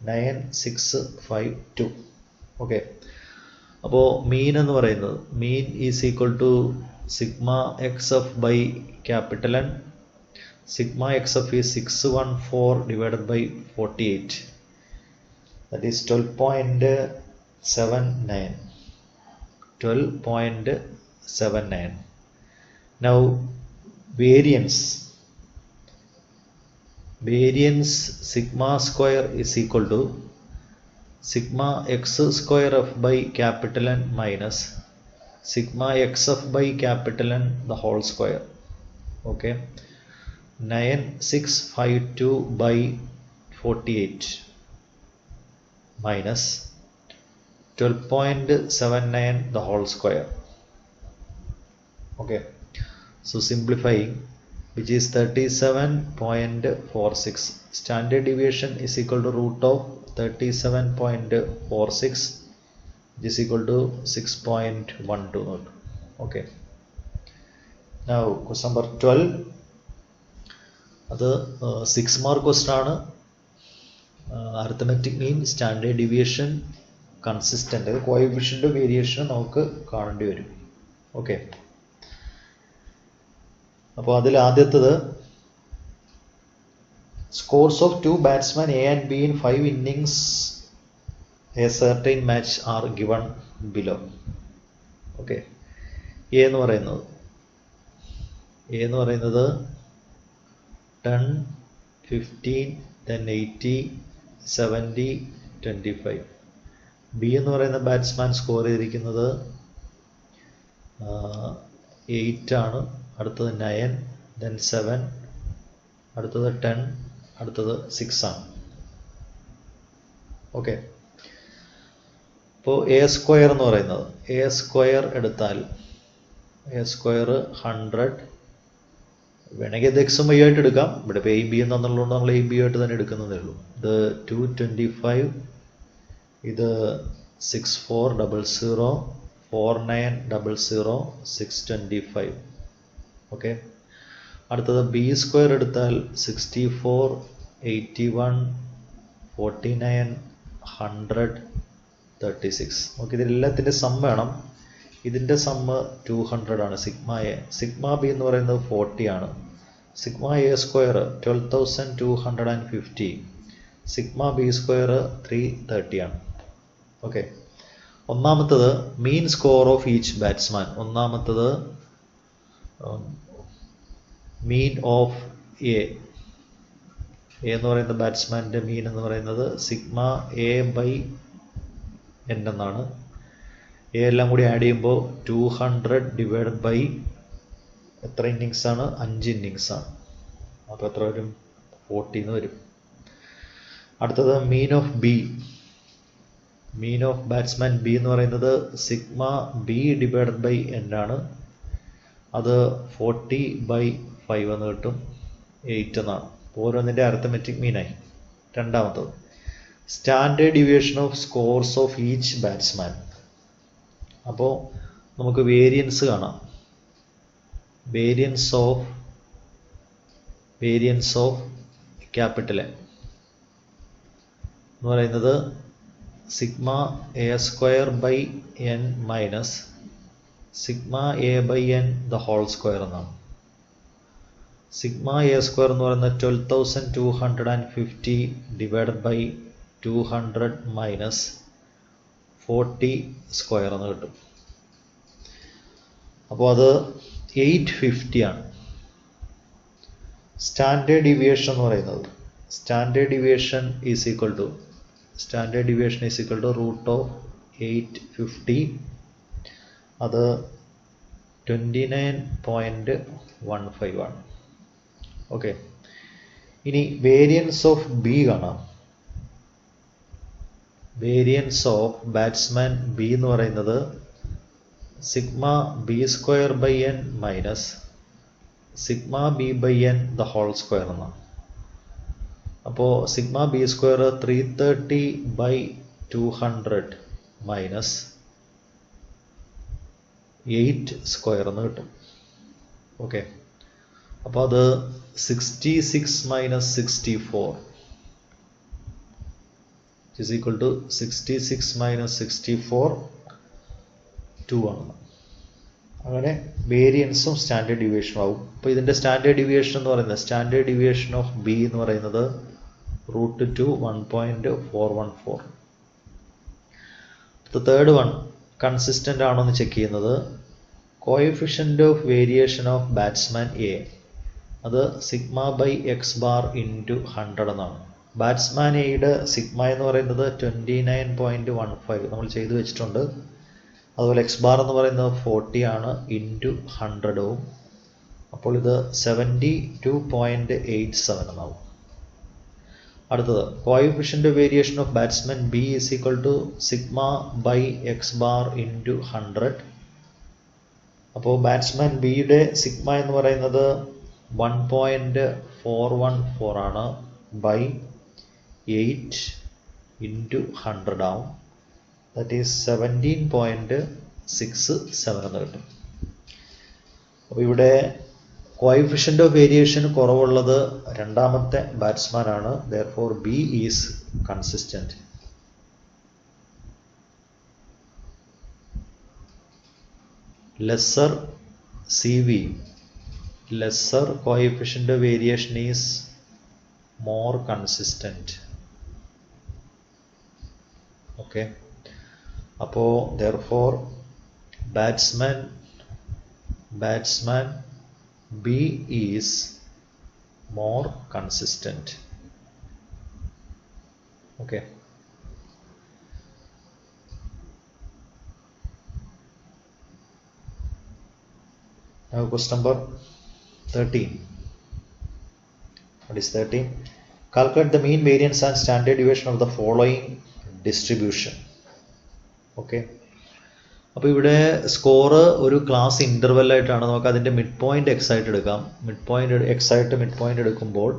9652. Okay, അപ്പോൾ mean എന്ന് പറയുന്നത് mean is equal to sigma X F by capital N. Sigma X F is 614 divided by 48, that is 12.79. 12.79. Now variance sigma square is equal to sigma x square f by capital N minus sigma x f by capital N the whole square. Okay, 9652 by 48 minus 12.79 the whole square. Okay, so simplifying, which is 37.46. Standard deviation is equal to root of 37.46, which is equal to 6.12. Okay, now question number 12. അത് 6 mark question ആണ്. Arithmetic mean, standard deviation, consistent, coefficient variation നമുക്ക് കാണേണ്ടി വരും. Okay, അപ്പോൾ അതിൽ ആദ്യത്തത് scores of two batsmen A and B in 5 innings a certain match are given below. Okay, A എന്ന് പറയുന്നത് 10, 15, then 80, 70, 25. ബി എന്ന് പറയുന്ന ബാറ്റ്സ്മാൻ സ്കോർ ചെയ്തിരിക്കുന്നത് 8 ആണ്. അടുത്തത് 9, then 7, അടുത്തത് 10, അടുത്തത് 6 ആണ്. ഓക്കെ. ഇപ്പോൾ എ സ്ക്വയർ എന്ന് പറയുന്നത്, എ സ്ക്വയർ എടുത്താൽ എ സ്ക്വയർ 100, വേണമെങ്കിൽ ഇത് എക്സും വൈ ആയിട്ട് എടുക്കാം. ഇവിടെ ഇപ്പോൾ എ ബി എന്നുള്ളതുകൊണ്ട് നമ്മൾ എ ബി ആയിട്ട് തന്നെ എടുക്കുന്നതേ ഉള്ളൂ. ഇത് 225, ഇത് 6400, 4900, 625. ഓക്കെ. അടുത്തത് ബി സ്ക്വയർ എടുത്താൽ 64, 81, 49, 100, 36. ഓക്കെ. ഇതിലെല്ലാത്തിൻ്റെ സം വേണം. ഇതിൻ്റെ സമ്മ് 200 ആണ്. Sigma A. സിഗ്മ ബി എന്ന് പറയുന്നത് 40 ആണ്. Sigma A square 12,250. Sigma B square 330 ആണ്. ഓക്കെ. ഒന്നാമത്തത് മീൻ സ്കോർ ഓഫ് ഈച്ച് ബാറ്റ്സ്മാൻ. ഒന്നാമത്തത് മീൻ ഓഫ് എ. എ എന്ന് പറയുന്ന ബാറ്റ്സ്മാൻ്റെ മീൻ എന്ന് പറയുന്നത് സിഗ്മ എ ബൈ എൻ എന്നാണ്. എ എല്ലാം കൂടി ആഡ് ചെയ്യുമ്പോൾ 200 ഡിവൈഡഡ് ബൈ എത്ര ഇന്നിങ്സ് ആണ്? 5 ഇന്നിങ്സ് ആണ്. അപ്പോൾ എത്ര വരും? 40 എന്ന് വരും. അടുത്തത് mean of B. Mean of batsman B എന്ന് പറയുന്നത് sigma B divided by N ആണ്. അത് 40/5 എന്ന് കിട്ടും. 8 എന്നാണ്. ഓരോന്നിൻ്റെ അരിത്തമെറ്റിക് മീനായി. രണ്ടാമത്തത് standard deviation of scores of each batsman. അപ്പോൾ നമുക്ക് വേരിയൻസ് കാണാം. വേരിയൻസ് ഓഫ് ക്യാപിറ്റൽ എ എന്ന് പറയുന്നത് sigma A square by N minus sigma A by N the whole square എന്നാണ്. സിഗ്മ എ സ്ക്വയർ എന്ന് പറയുന്നത് 12,250 ഡിവൈഡഡ് ബൈ 200 മൈനസ് 40 സ്ക്വയർ എന്ന് കിട്ടും. അപ്പോൾ അത് 850 ആണ്. സ്റ്റാൻഡേർഡ് ഡീവിയേഷൻ എന്ന് പറയുന്നത്, standard deviation is equal to root of 850. അത് 29.15 ആണ്. ഓക്കെ. ഇനി വേരിയൻസ് ഓഫ് ബി കാണാം. വേരിയൻസ് ഓഫ് ബാറ്റ്സ്മാൻ ബി എന്ന് പറയുന്നത് sigma B square by N minus sigma B by N the whole square എന്നാണ്. അപ്പോൾ sigma B square 330/200 minus 8 square എന്ന് കിട്ടും. ഓക്കെ. അപ്പോൾ അത് 66 minus 64 is equal to 66 minus 64 2 ആണ്. അങ്ങനെ വേരിയൻസും സ്റ്റാൻഡേർഡ് ഡീവിയേഷനും ആവും. അപ്പോൾ ഇതിൻ്റെ സ്റ്റാൻഡേർഡ് ഡീവിയേഷൻ എന്ന് പറയുന്നത്, സ്റ്റാൻഡേർഡ് ഡീവിയേഷൻ ഓഫ് ബി എന്ന് പറയുന്നത് √2 1.414. തേർഡ് വൺ കൺസിസ്റ്റൻ്റ് ആണോ എന്ന് ചെക്ക് ചെയ്യുന്നത് coefficient of variation of batsman A. അത് sigma by X bar into 100 എന്നാണ്. ബാറ്റ്സ്മാൻ എയുടെ സിഗ്മ എന്ന് പറയുന്നത് 29.15 നമ്മൾ ചെയ്തു വെച്ചിട്ടുണ്ട്. അതുപോലെ എക്സ് ബാർ എന്ന് പറയുന്നത് 40 ആണ് ഇൻറ്റു 100 ഉം. അപ്പോൾ ഇത് 72.87 എന്നാവും. അടുത്തത് coefficient variation of batsman B is equal to sigma by X bar into 100. അപ്പോൾ ബാറ്റ്സ്മാൻ ബിയുടെ സിഗ്മ എന്ന് പറയുന്നത് 1.414 ആണ് ബൈ 8 ഇൻറ്റു 100 ആവും. ദാറ്റ് ഈസ് 17.67 എന്ന് കിട്ടും. അപ്പോൾ ഇവിടെ കോഎഫിഷ്യൻ്റ് ഓഫ് വേരിയേഷൻ കുറവുള്ളത് രണ്ടാമത്തെ ബാറ്റ്സ്മാൻ ആണ്. Therefore B is consistent. Lesser C V, lesser coefficient of variation is more consistent. Okay. അപ്പോൾ therefore batsman B is more consistent. Okay. Now question number 13. What is 13? Calculate the mean variance and standard deviation of the following distribution. Okay. അപ്പോൾ ഇവിടെ score ഒരു class interval ആയിട്ടാണ്. നമുക്ക് അതിൻ്റെ mid point X ആയിട്ട് എടുക്കാം. Mid point എടുക്കുമ്പോൾ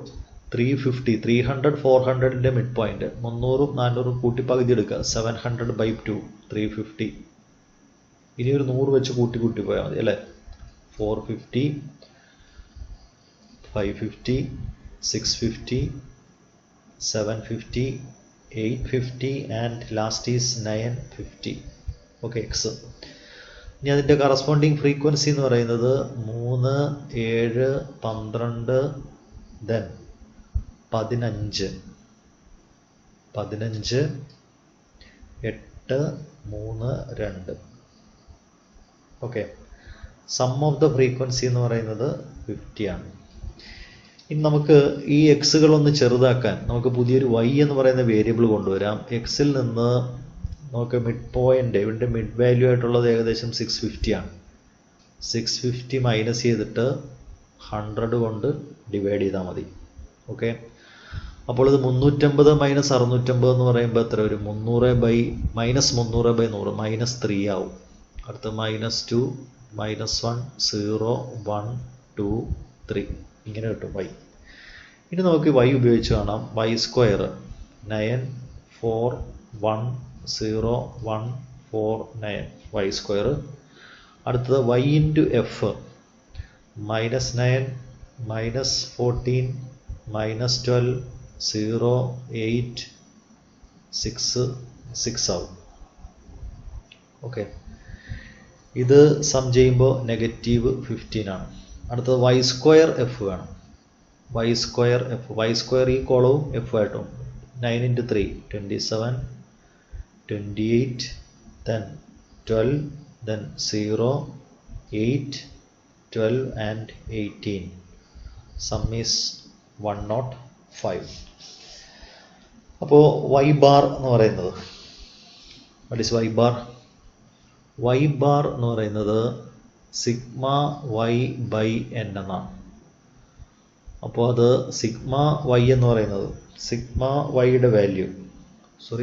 350, 300, 400ൻ്റെ mid point 300, 400 കൂട്ടി പകുതി എടുക്കുക. 700/2, 350. ഇനി ഒരു 100 വെച്ച് കൂട്ടി പോയാൽ മതി അല്ലേ. 450, 550, 650, 750, 850 and last is 950. Okay, X. ഇനി അതിൻ്റെ കറസ്പോണ്ടിങ് ഫ്രീക്വൻസി എന്ന് പറയുന്നത് 3, 7, 12, then 15, 8, 3, 2. Okay, sum of the frequency എന്ന് പറയുന്നത് 50 ആണ്. ഇനി നമുക്ക് ഈ എക്സുകളൊന്ന് ചെറുതാക്കാൻ നമുക്ക് പുതിയൊരു y എന്ന് പറയുന്ന വേരിയബിൾ കൊണ്ടുവരാം. എക്സിൽ നിന്ന് നമുക്ക് മിഡ് പോയിന്റ്, ഇവിടെ മിഡ് വാല്യൂ ആയിട്ടുള്ളത് ഏകദേശം 650 ആണ്. 650 മൈനസ് ചെയ്തിട്ട് 100 കൊണ്ട് ഡിവൈഡ് ചെയ്താൽ മതി. ഓക്കെ, അപ്പോൾ ഇത് 350 മൈനസ് 650 എന്ന് പറയുമ്പോൾ എത്ര വരും? മൈനസ് 300/100 -3 ആവും. അടുത്ത് -2, -1, 0, 1, 2, 3 ഇങ്ങനെ കിട്ടും y. ഇനി നമുക്ക് y ഉപയോഗിച്ച് കാണാം. y² 9, 4, 1, 0, 1, 4, 9 y². അടുത്തത് y ഇൻറ്റു എഫ് -9, -14, -12, 0, 8, 6 ആവും. ഓക്കെ, ഇത് സം ചെയ്യുമ്പോൾ -15 ആണ്. അടുത്തത് y² എഫ് വേണം. y² ഈ കോളവും എഫ് ആയിട്ടും 9 × 3 27, 28, then 12, then 0, 8, 12 and 18. Sum is 105. അപ്പോൾ y bar എന്ന് പറയുന്നത്, what is y bar? y bar എന്ന് പറയുന്നത് സിഗ്മ y/n എന്നാണ്. അപ്പോൾ അത് സിഗ്മ y എന്ന് പറയുന്നത് സിഗ്മ y-യുടെ വാല്യൂ,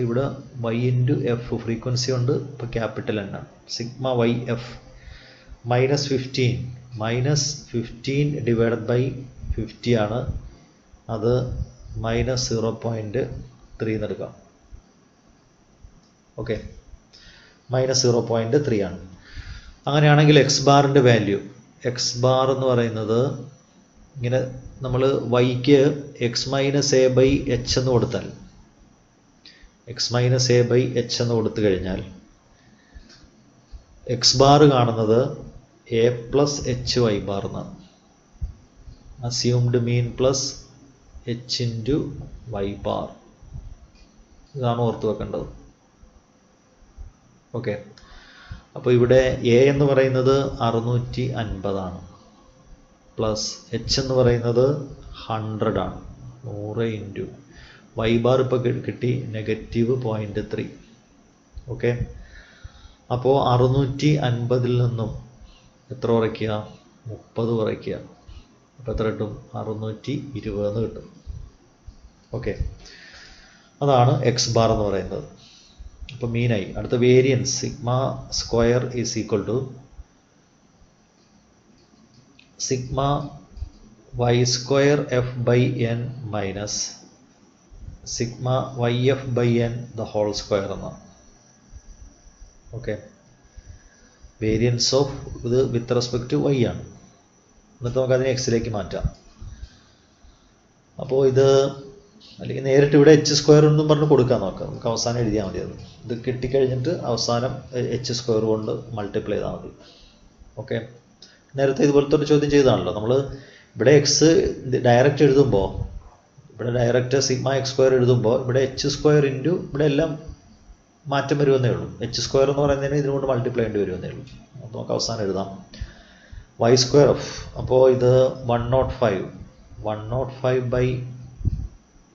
ഇവിടെ y ഇൻറ്റു എഫ് ഫ്രീക്വൻസി ഉണ്ട്, ഇപ്പോൾ ക്യാപിറ്റൽ N ആണ്. സിഗ്മ y/f -15 ഡിവൈഡഡ് ബൈ 50 ആണ്. അത് -0.3 എടുക്കാം. ഓക്കെ, -0.3 ആണ്. അങ്ങനെയാണെങ്കിൽ എക്സ് ബാറിൻ്റെ വാല്യൂ, എക്സ് ബാർ എന്ന് പറയുന്നത് ഇങ്ങനെ നമ്മൾ വൈക്ക് x-a/h എന്ന് കൊടുത്താൽ, x-a/h എന്ന് കൊടുത്തു കഴിഞ്ഞാൽ എക്സ് ബാർ കാണുന്നത് a+hy ബാർ എന്നാണ്. Assumed mean plus h into y bar, ഇതാണ് ഓർത്ത് വെക്കേണ്ടത്. ഓക്കെ, അപ്പോൾ ഇവിടെ a എന്ന് പറയുന്നത് 650 ആണ്, പ്ലസ് h എന്ന് പറയുന്നത് 100 ആണ്. 100 ഇൻറ്റു y ബാർ ഇപ്പോൾ കിട്ടി -0.3. ഓക്കെ, അപ്പോൾ 650 നിന്നും എത്ര കുറയ്ക്കുക? 30 കുറയ്ക്കുക. അപ്പോൾ എത്ര കിട്ടും? 620 എന്ന് കിട്ടും. ഓക്കെ, അതാണ് എക്സ് ബാർ എന്ന് പറയുന്നത്. അപ്പോൾ മീനായി. അടുത്ത variance σ² is equal to sigma y² f/n minus sigma yf/n the whole square എന്നാണ്. ഓക്കെ, വേരിയൻസ് ഓഫ് ഇത് വിത്ത് റെസ്പെക്ട് ടു y ആണ്. എന്നിട്ട് നമുക്ക് അതിനെ എക്സിലേക്ക് മാറ്റാം. അപ്പോൾ ഇത് അല്ലെങ്കിൽ നേരിട്ട് ഇവിടെ h² എന്നും പറഞ്ഞ് കൊടുക്കാൻ നോക്കാം. നമുക്ക് അവസാനം എഴുതിയാൽ മതി. അത് ഇത് കിട്ടിക്കഴിഞ്ഞിട്ട് അവസാനം h² കൊണ്ട് മൾട്ടിപ്ലൈ ചെയ്താൽ മതി. ഓക്കെ, നേരത്തെ ഇതുപോലത്തെ ഒരു ചോദ്യം ചെയ്താണല്ലോ നമ്മൾ. ഇവിടെ എക്സ് ഡയറക്റ്റ് എഴുതുമ്പോൾ, ഇവിടെ ഡയറക്റ്റ് സിഗ്മ x² എഴുതുമ്പോൾ ഇവിടെ h² ഇൻറ്റു ഇവിടെ എല്ലാം മാറ്റം വരുമെന്നേ ഉള്ളൂ. h² എന്ന് പറയുന്നതിന് ഇതിനുകൊണ്ട് മൾട്ടിപ്ലൈ ചെയ്യേണ്ടി വരുമെന്നേ ഉള്ളൂ. അപ്പോൾ നമുക്ക് അവസാനം എഴുതാം y². അപ്പോൾ ഇത് 105 105 by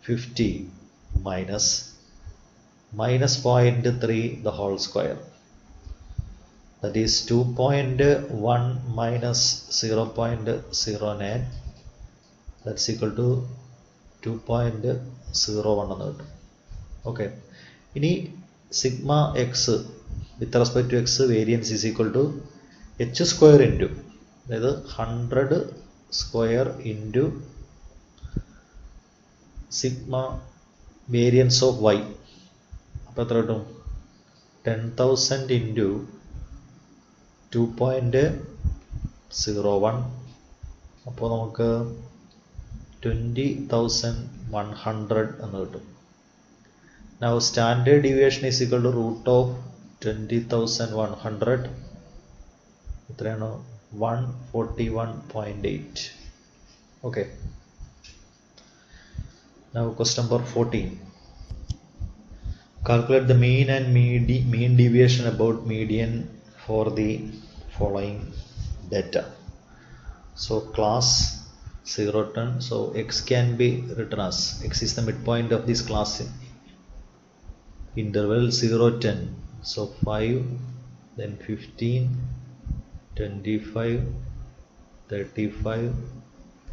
50 minus minus 0.3 the whole square. That is 2.1 minus 0.09. That's equal to 2.01 എന്ന് കിട്ടും. ഓക്കെ, ഇനി sigma X with respect to X variance is equal to H square into, അതായത് 100 square into sigma variance of Y. അപ്പോൾ എത്ര കിട്ടും? 10,000 into 2.01. അപ്പോൾ നമുക്ക് 20,100 എന്ന് കിട്ടും. Now standard deviation is equal to root of 20,100. എത്രയാണ്? 141.8. Okay. Now question number 14. Calculate the mean and mean deviation about median for the following data. So class 0 10. So x can be written as x is the midpoint of this class interval 0 10. So 5, then 15, 25, 35,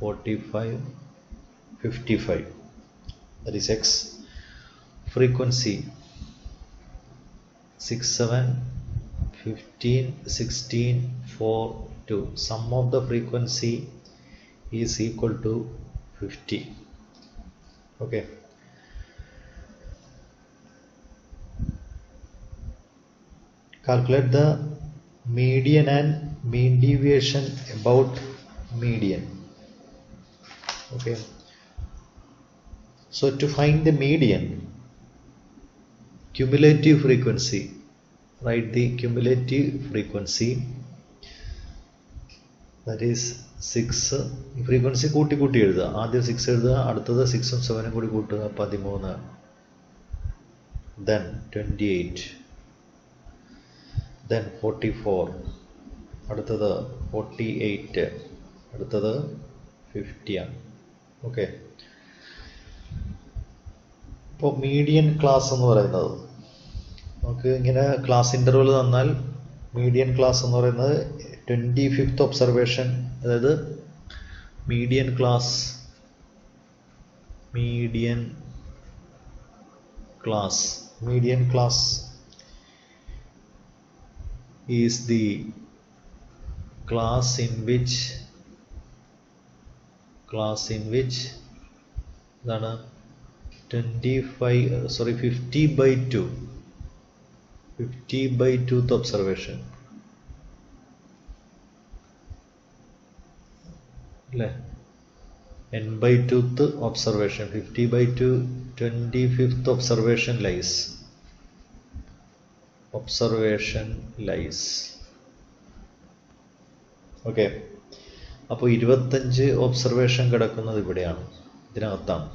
45, 55. That is x. Frequency 6 7, 15, 16, 4, 2. Sum of the frequency is equal to 50. Okay. Calculate the median and mean deviation about median. Okay. So to find the median, cumulative frequency, write the cumulative frequency, that is 6. Frequency കൂട്ടി കൂട്ടി എഴുതുക. ആദ്യം 6 എഴുതുക, അടുത്തത് 6ഉം 7ഉം കൂടി കൂട്ടുക 13, then 28, then 44, അടുത്തത് 48, അടുത്തത് 50 ആണ്. ഓക്കെ, ഇപ്പോൾ മീഡിയൻ ക്ലാസ് എന്ന് പറയുന്നത് നമുക്ക് ഇങ്ങനെ ക്ലാസ് ഇൻ്റർവൽ തന്നാൽ മീഡിയൻ ക്ലാസ് എന്ന് പറയുന്നത് 25th ഒബ്സർവേഷൻ, അതായത് median class is the class in which എന്താണ് 50/2th observation അല്ലേ, n/2th observation, 50/2 25th observation lies. Okay, അപ്പോൾ 25 ഒബ്സർവേഷൻ കിടക്കുന്നത് ഇവിടെയാണ്, ഇതിനകത്താണ്.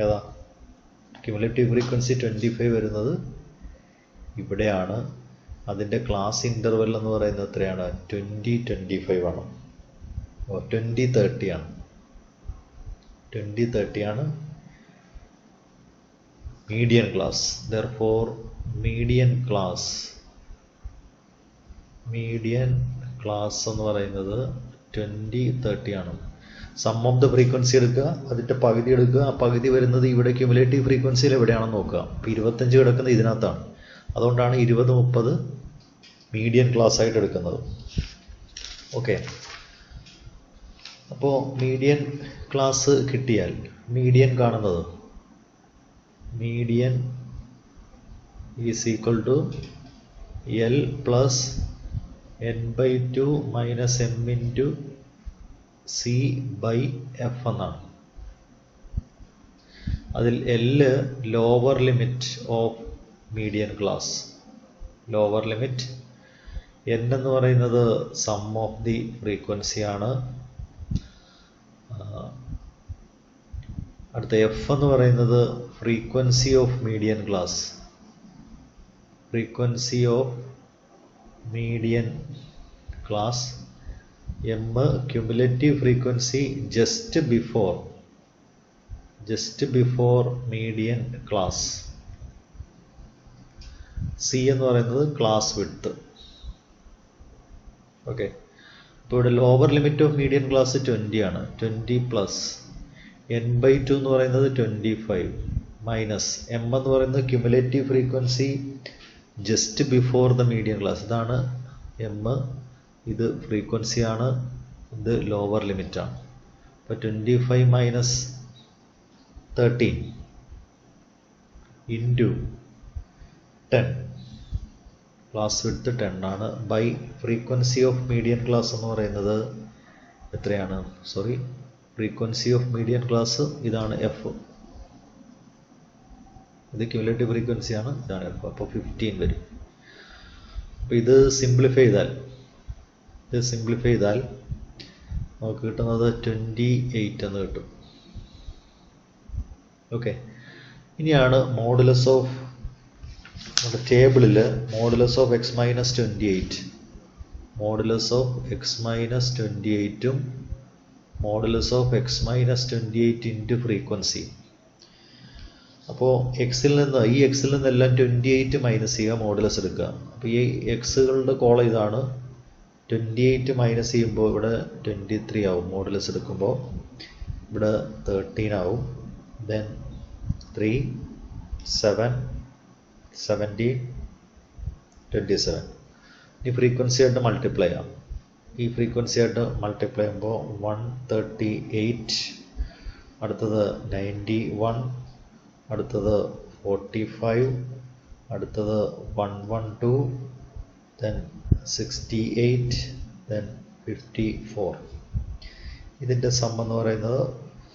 ഏതാ? ക്യുമുലേറ്റീവ് ഫ്രീക്വൻസി 25 വരുന്നത് ഇവിടെയാണ്. അതിൻ്റെ ക്ലാസ് ഇൻ്റർവെൽ എന്ന് പറയുന്നത് എത്രയാണ്? 20-25 ആണ്, 20-30 ആണ്. 20-30 ആണ് median class. Therefore median class എന്ന് പറയുന്നത് 20-30 ആണ്. സം ഓഫ് ദ ഫ്രീക്വൻസി എടുക്കുക, അതിൻ്റെ പകുതി എടുക്കുക, ആ പകുതി വരുന്നത് ഇവിടെ ക്യുമുലേറ്റീവ് ഫ്രീക്വൻസിയിൽ എവിടെയാണെന്ന് നോക്കുക. അപ്പോൾ 25 കിടക്കുന്നത് ഇതിനകത്താണ്, അതുകൊണ്ടാണ് 20-30 മീഡിയൻ ക്ലാസ് ആയിട്ട് എടുക്കുന്നത്. ഓക്കെ, അപ്പോൾ മീഡിയൻ ക്ലാസ് കിട്ടിയാൽ മീഡിയൻ കാണുന്നത് median is equal to L plus n/2 minus m into C/F എന്നാണ്. അതിൽ L lower limit of median class, lower limit. n എന്ന് പറയുന്നത് സം ഓഫ് ദി ഫ്രീക്വൻസി ആണ്. അടുത്ത F എന്ന് പറയുന്നത് frequency of median class, M cumulative frequency just before median class. C എന്ന് പറയുന്നത് ക്ലാസ് വിഡ്ത്ത്. ഓക്കെ, ഇപ്പോൾ ഇവിടെ lower limit of median class 20 ആണ്. 20 പ്ലസ് n/2 എന്ന് പറയുന്നത് 25 മൈനസ് m എന്ന് പറയുന്നത് cumulative frequency just before the median class. ഇതാണ് m, ഇത് ഫ്രീക്വൻസി ആണ്, ഇത് ലോവർ ലിമിറ്റ് ആണ്. അപ്പോൾ 25 മൈനസ് 13 ഇൻറ്റു 10, ക്ലാസ് വിഡ്ത്ത് 10 ആണ്, by frequency of median class എന്ന് പറയുന്നത് എത്രയാണ്? ഫ്രീക്വൻസി ഓഫ് മീഡിയൻ ക്ലാസ് ഇതാണ് എഫ്, ഇത് ക്യുമുലേറ്റീവ് ഫ്രീക്വൻസി ആണ്, ഇതാണ് എഫ്. അപ്പോൾ 15 വരും. അപ്പോൾ ഇത് സിംപ്ലിഫൈ ചെയ്താൽ നമുക്ക് കിട്ടുന്നത് 28 എന്ന് കിട്ടും. ഓക്കെ, ഇനിയാണ് മോഡുലസ് ഓഫ്, നമ്മുടെ ടേബിളിൽ modulus of X minus 28, modulus of X minus 28ഉം modulus of X minus 28 into frequency. അപ്പോൾ എക്സിൽ നിന്നെല്ലാം 28 മൈനസ് ചെയ്യുക, മോഡുലസ് എടുക്കുക. അപ്പോൾ ഈ എക്സുകളുടെ കോളം ഇതാണ്. 28 മൈനസ് ചെയ്യുമ്പോൾ ഇവിടെ 23 ആവും, മോഡുലസ് എടുക്കുമ്പോൾ ഇവിടെ 13 ആവും. ദെൻ 3, 7, 17, 27. ഈ ഫ്രീക്വൻസി ആയിട്ട് മൾട്ടിപ്ലൈ ചെയ്യാം. ഈ ഫ്രീക്വൻസി ആയിട്ട് മൾട്ടിപ്ലൈ ചെയ്യുമ്പോൾ 138, അടുത്തത് 91, അടുത്തത് 45, അടുത്തത് 112, then 68, then 54. ഇതിൻ്റെ സം എന്ന് പറയുന്നത്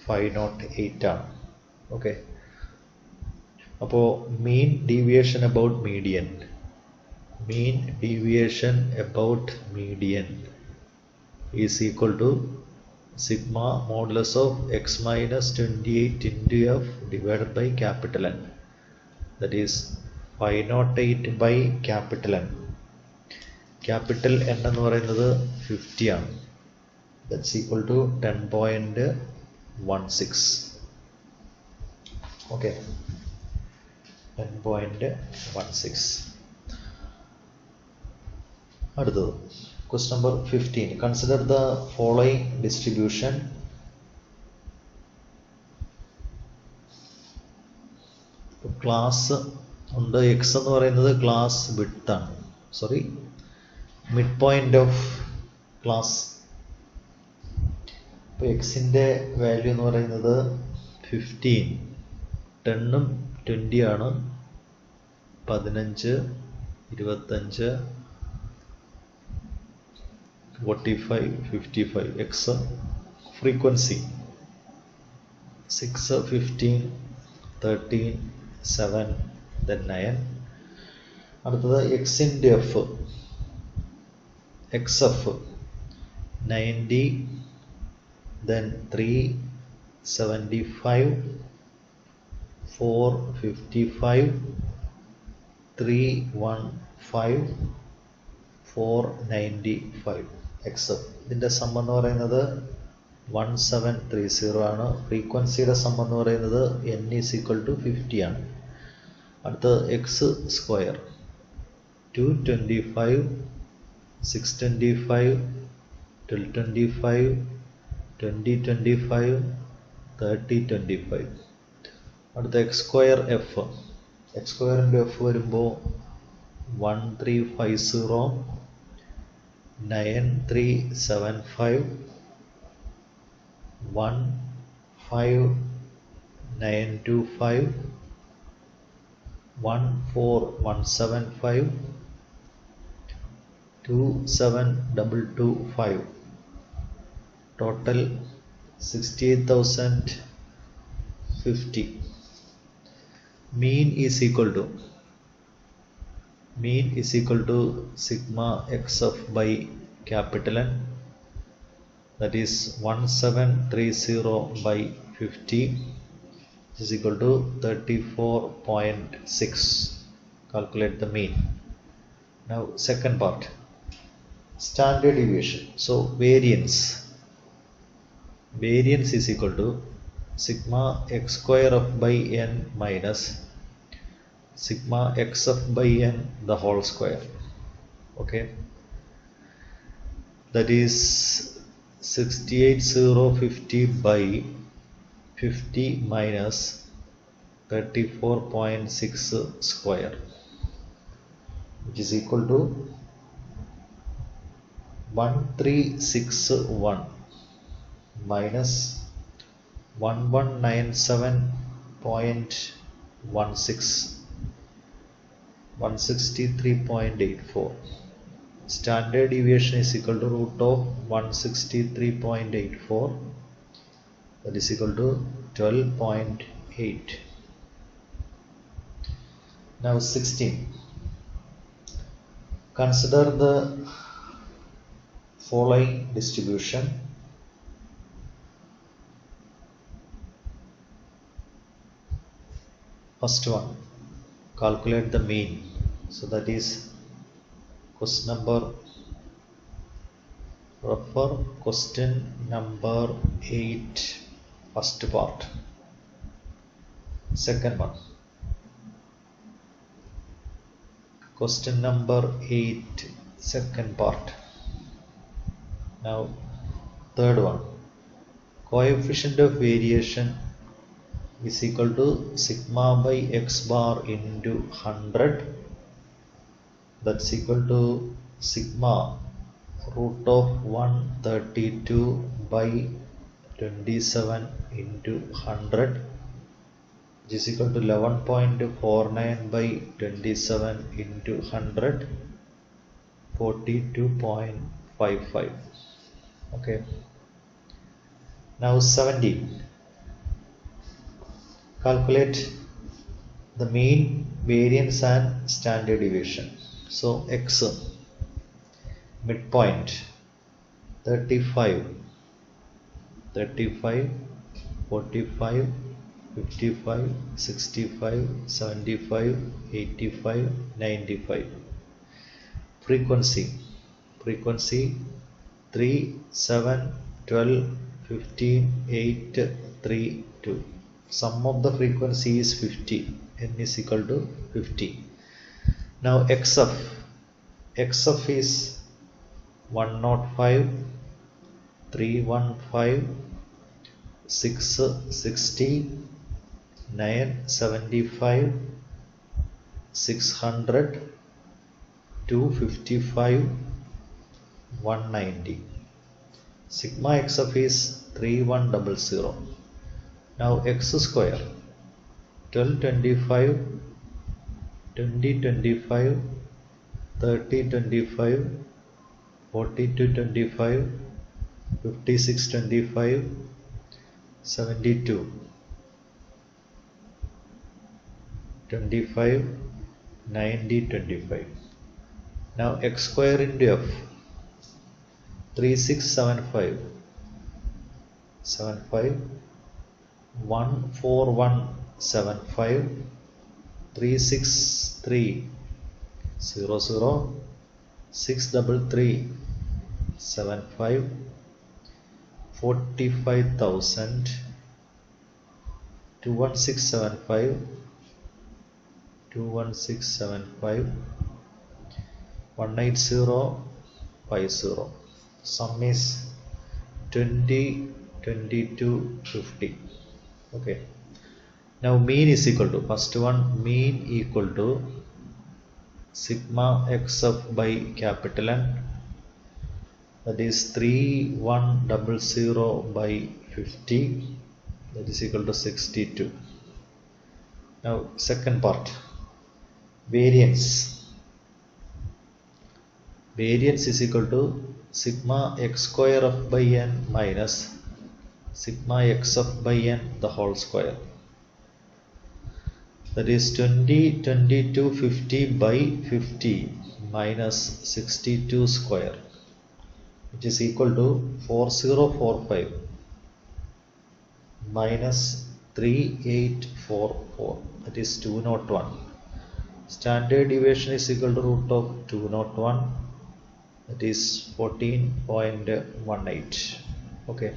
508 ആണ്. ഓക്കെ, അപ്പോൾ mean deviation about median is equal to sigma modulus of x minus 28 into f divided by capital N, that is 508 by capital N. Capital N എന്ന് പറയുന്നത് 50 ആണ്, that's equal to 10.16. okay, 10.16. അടുത്തത് question number 15. Consider the following distribution. Class ഉണ്ട്, X എന്ന് പറയുന്നത് class width ആണ്, mid point of class. ഇപ്പോൾ എക്സിൻ്റെ വാല്യൂ എന്ന് പറയുന്നത് 15, 10ഉം 20 ആണ്, 15, 25, 45, 55. X frequency 6, 15, 13, 7, then 9. അടുത്തത് എക്സിൻ്റെ എഫ്, എക്സ്എഫ് 90, then 3, 75, 4, 55, 3, 15, 4, 95. എക്സ്. ഇതിൻ്റെ സം എന്ന് പറയുന്നത് 1730 ആണ്. ഫ്രീക്വൻസിയുടെ സം എന്ന് പറയുന്നത് n is equal to 50 ആണ്. അടുത്ത എക്സ് സ്ക്വയർ 225, 625, 1225, 2025, 3025. അടുത്ത എക്സ് സ്ക്വയർ എഫ്, എക്സ് സ്ക്വയറിൻ്റെ എഫ് വരുമ്പോൾ 1350, 9375, 15925, 14175, 27225. Total 68,050. Mean is equal to sigma xf by capital N, that is 1730 by 50 is equal to 34.6. Calculate the mean. Now second part. standard deviation. So variance is equal to sigma x square f by n minus sigma x f by n the whole square. Okay, that is 68050 by 50 minus 34.6 square, which is equal to 1361 minus 1197.16 163.84. Standard deviation is equal to root of 163.84, that is equal to 12.8. Now 16. Consider the following distribution. First one, calculate the mean. So that is question number, refer question number 8, first part. Second one, question number 8, second part. Now third one, coefficient of variation is equal to sigma by x bar into 100, that's equal to sigma root of 132 by 27 into 100, which is equal to 11.49 by 27 into 100, 42.55. Okay, now 17. Calculate the mean, variance and standard deviation. So x midpoint 35, 45, 55, 65, 75, 85, 95. Frequency 3, 7, 12, 15, 8, 3, 2. Sum of the frequency is 50, n is equal to 50. Now xf is 105, 315, 660, 975, 600, 255, 190. Sigma xf is 3100. Now x square 1225, 2025, 3025, 4225, 5625, 72, 25, 90, 25. Now x square into f 3675, 14175, 36300, 63375, 45,000, 21675, 18050. Sum is 20, 22, 50. Okay. Now mean is equal to, first one, mean equal to sigma xf by capital N, that is 3100 by 50, that is equal to 62. Now second part, variance is equal to sigma x square f by n minus sigma xf by n the whole square, that is 20, 22, 50 by 50 minus 62 square, which is equal to 4045 minus 3844, that is 201. Standard deviation is equal to root of 201, that is 14.18. Okay.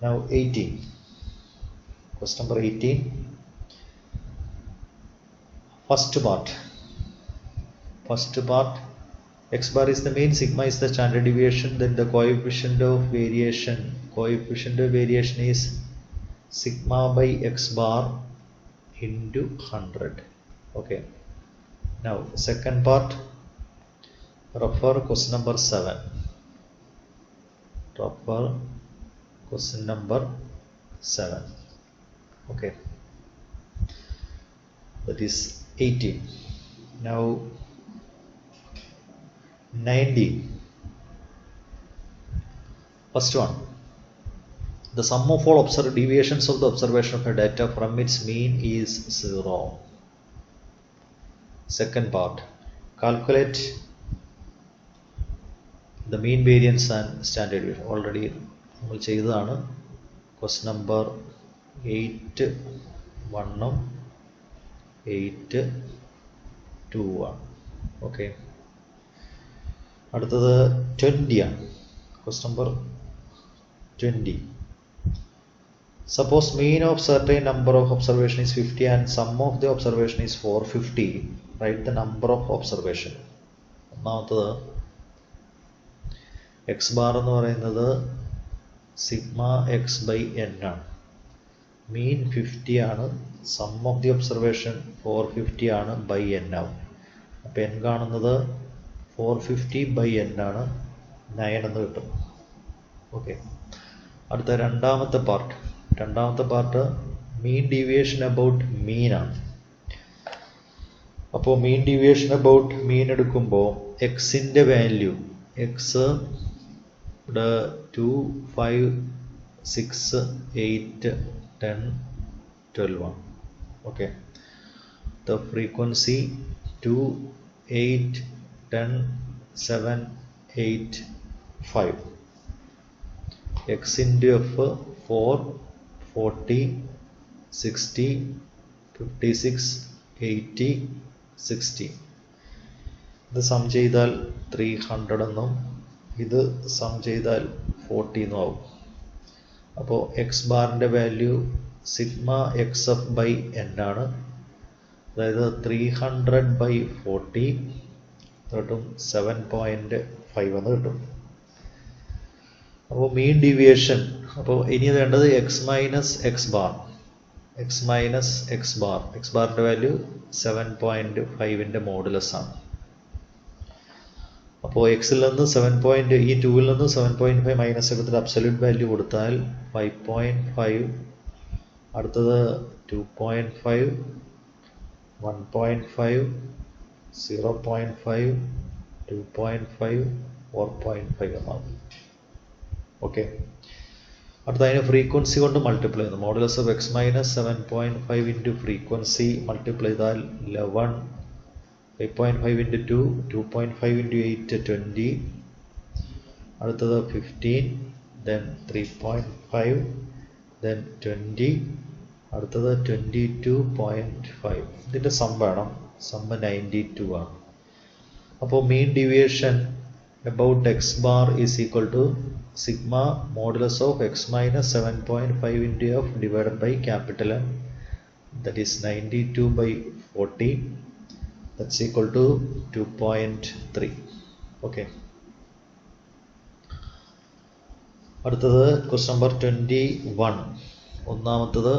Now 18. Question number 18. First part. X bar is the mean, sigma is the standard deviation, then the coefficient of variation. Coefficient of variation is sigma by x bar into 100. Okay. Now second part, refer question number 7. Refer question number 7. Okay. That is 18. Now 19. First one. The sum of all observed deviations of the observation of a data from its mean is 0. Second part. Calculate the mean variance and standard deviation. Already നമ്മൾ ചെയ്തതാണ്. Question number 8 1 8 2 1. Okay. അടുത്തത് 20 ആണ്. Question number 20. Suppose mean of certain number of observation is 50 and sum of the observation is 450. Write the number of observation. ഒന്നാമത്തത് x bar എന്ന് പറയുന്നത് sigma X by N ആണ്. മീൻ 50 ആണ്, some of the observation 450 ആണ്, by N ആവും. അപ്പോൾ N കാണുന്നത് 450 by N ആണ്, 9 എന്ന് കിട്ടും. ഓക്കെ. അടുത്ത രണ്ടാമത്തെ പാർട്ട് മീൻ ഡീവിയേഷൻ അബൌട്ട് മീൻ ആണ്. അപ്പോൾ മീൻ ഡീവിയേഷൻ അബൌട്ട് മീൻ എടുക്കുമ്പോൾ എക്സിൻ്റെ വാല്യൂ, എക്സ് 2 5 6 8 10 12 ആണ്. Okay. The frequency 2 8 10 7 8 5. X into F 4 40 60 56 80 60. ഇത് സം ചെയ്താൽ 300 എന്നും ഇത് സം ചെയ്താൽ 40 എന്നും ആവും. അപ്പോൾ എക്സ് ബാറിൻ്റെ value sigma X F by N ആണ്. അതായത് 300 ബൈ 40 കിട്ടും 7.5 എന്ന് കിട്ടും. അപ്പോൾ മീൻ ഡീവിയേഷൻ, അപ്പോൾ ഇനി വേണ്ടത് എക്സ് മൈനസ് എക്സ് ബാറിൻ്റെ വാല്യൂ 7.5ൻ്റെ മോഡുലസ് ആണ്. അപ്പോൾ എക്സിൽ നിന്ന് 7. ഈ 2ൽ നിന്ന് 7.5 മൈനസ് എടുത്തിട്ട് അബ്സല്യൂട്ട് വാല്യൂ കൊടുത്താൽ 5.5, അടുത്തത് 2.5 1.5 0.5 2.5 4.5 എന്നാണ്. ഓക്കെ. അടുത്ത അതിന് ഫ്രീക്വൻസി കൊണ്ട് മൾട്ടിപ്ലൈ ചെയ്യുന്നു. Modulus of X minus 7.5 into frequency multiply ചെയ്താൽ 11. 5.5 ഇൻറ്റു 2 2.5 ഇൻറ്റു 8 20. അടുത്തത് 15, then 3.5, then 20, അടുത്തത് 22.5. ഇതിൻ്റെ സം വേണം. സം 92 ആണ്. അപ്പോൾ mean deviation about X bar is equal to sigma modulus of X minus 7.5 into F divided by capital N, that is 92 by 40. That's equal to 2.3. Okay. അടുത്തത് question number 21. ഒന്നാമത്തത്,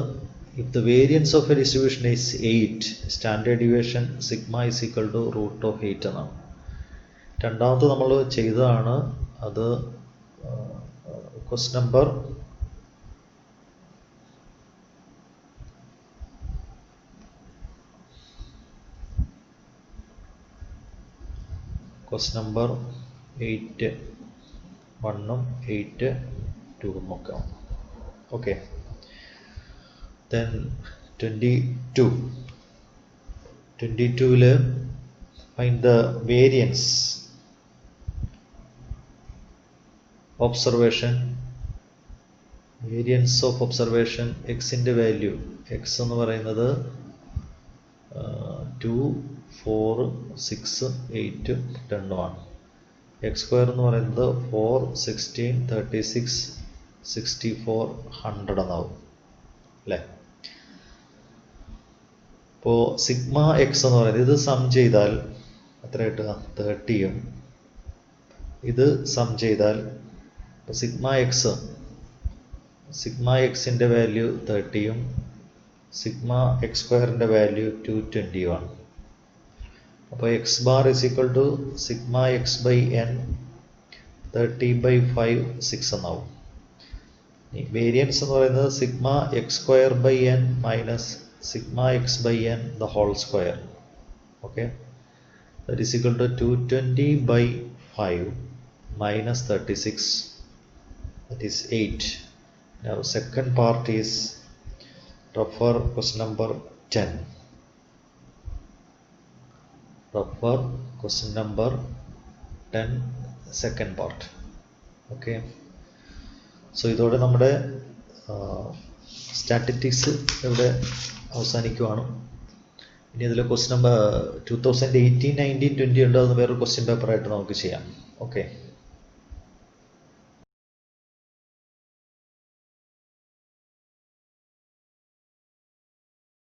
if the variance of a distribution is 8, standard deviation sigma is equal to root of 8 എന്നാണ്. രണ്ടാമത് നമ്മൾ ചെയ്തതാണ്. അത് question number 8.1 8.2 നോക്കാം. Okay. then 22ൽ find the variance of observation എക്സിൻ്റെ value, X എന്ന് പറയുന്നത് 2 4 6 8 10 ആണ്. എക്സ് സ്ക്വയർ എന്ന് പറയുന്നത് 4 16 36 64 100 എന്നാവും അല്ലേ. ഇപ്പോൾ സിഗ്മ എക്സ് എന്ന് പറയുന്നത് ഇത് സം ചെയ്താൽ എത്ര കിട്ടുക? 30യും ഇത് സം ചെയ്താൽ സിഗ്മ എക്സിൻ്റെ വാല്യൂ 30യും സിഗ്മ എക്സ് സ്ക്വയറിൻ്റെ വാല്യൂ 220യുമാണ്. അപ്പോൾ X bar is equal to sigma X by N 30/5 6 എന്നാവും. വേരിയൻസ് എന്ന് പറയുന്നത് sigma X square by N minus sigma X by N the whole square. Okay, that is equal to 220/5 minus 36, that is 8. Now second part is refer question number 10. Refer question number 10 second part. Okay, so ഇതോടെ നമ്മുടെ statistics ഇവിടെ അവസാനിക്കുവാണ്. ഇനി ഇതിൽ question number 2018, 19, 20 ഉണ്ട്. അത് വേറൊരു question പേപ്പറായിട്ട് നമുക്ക് ചെയ്യാം. ഓക്കെ.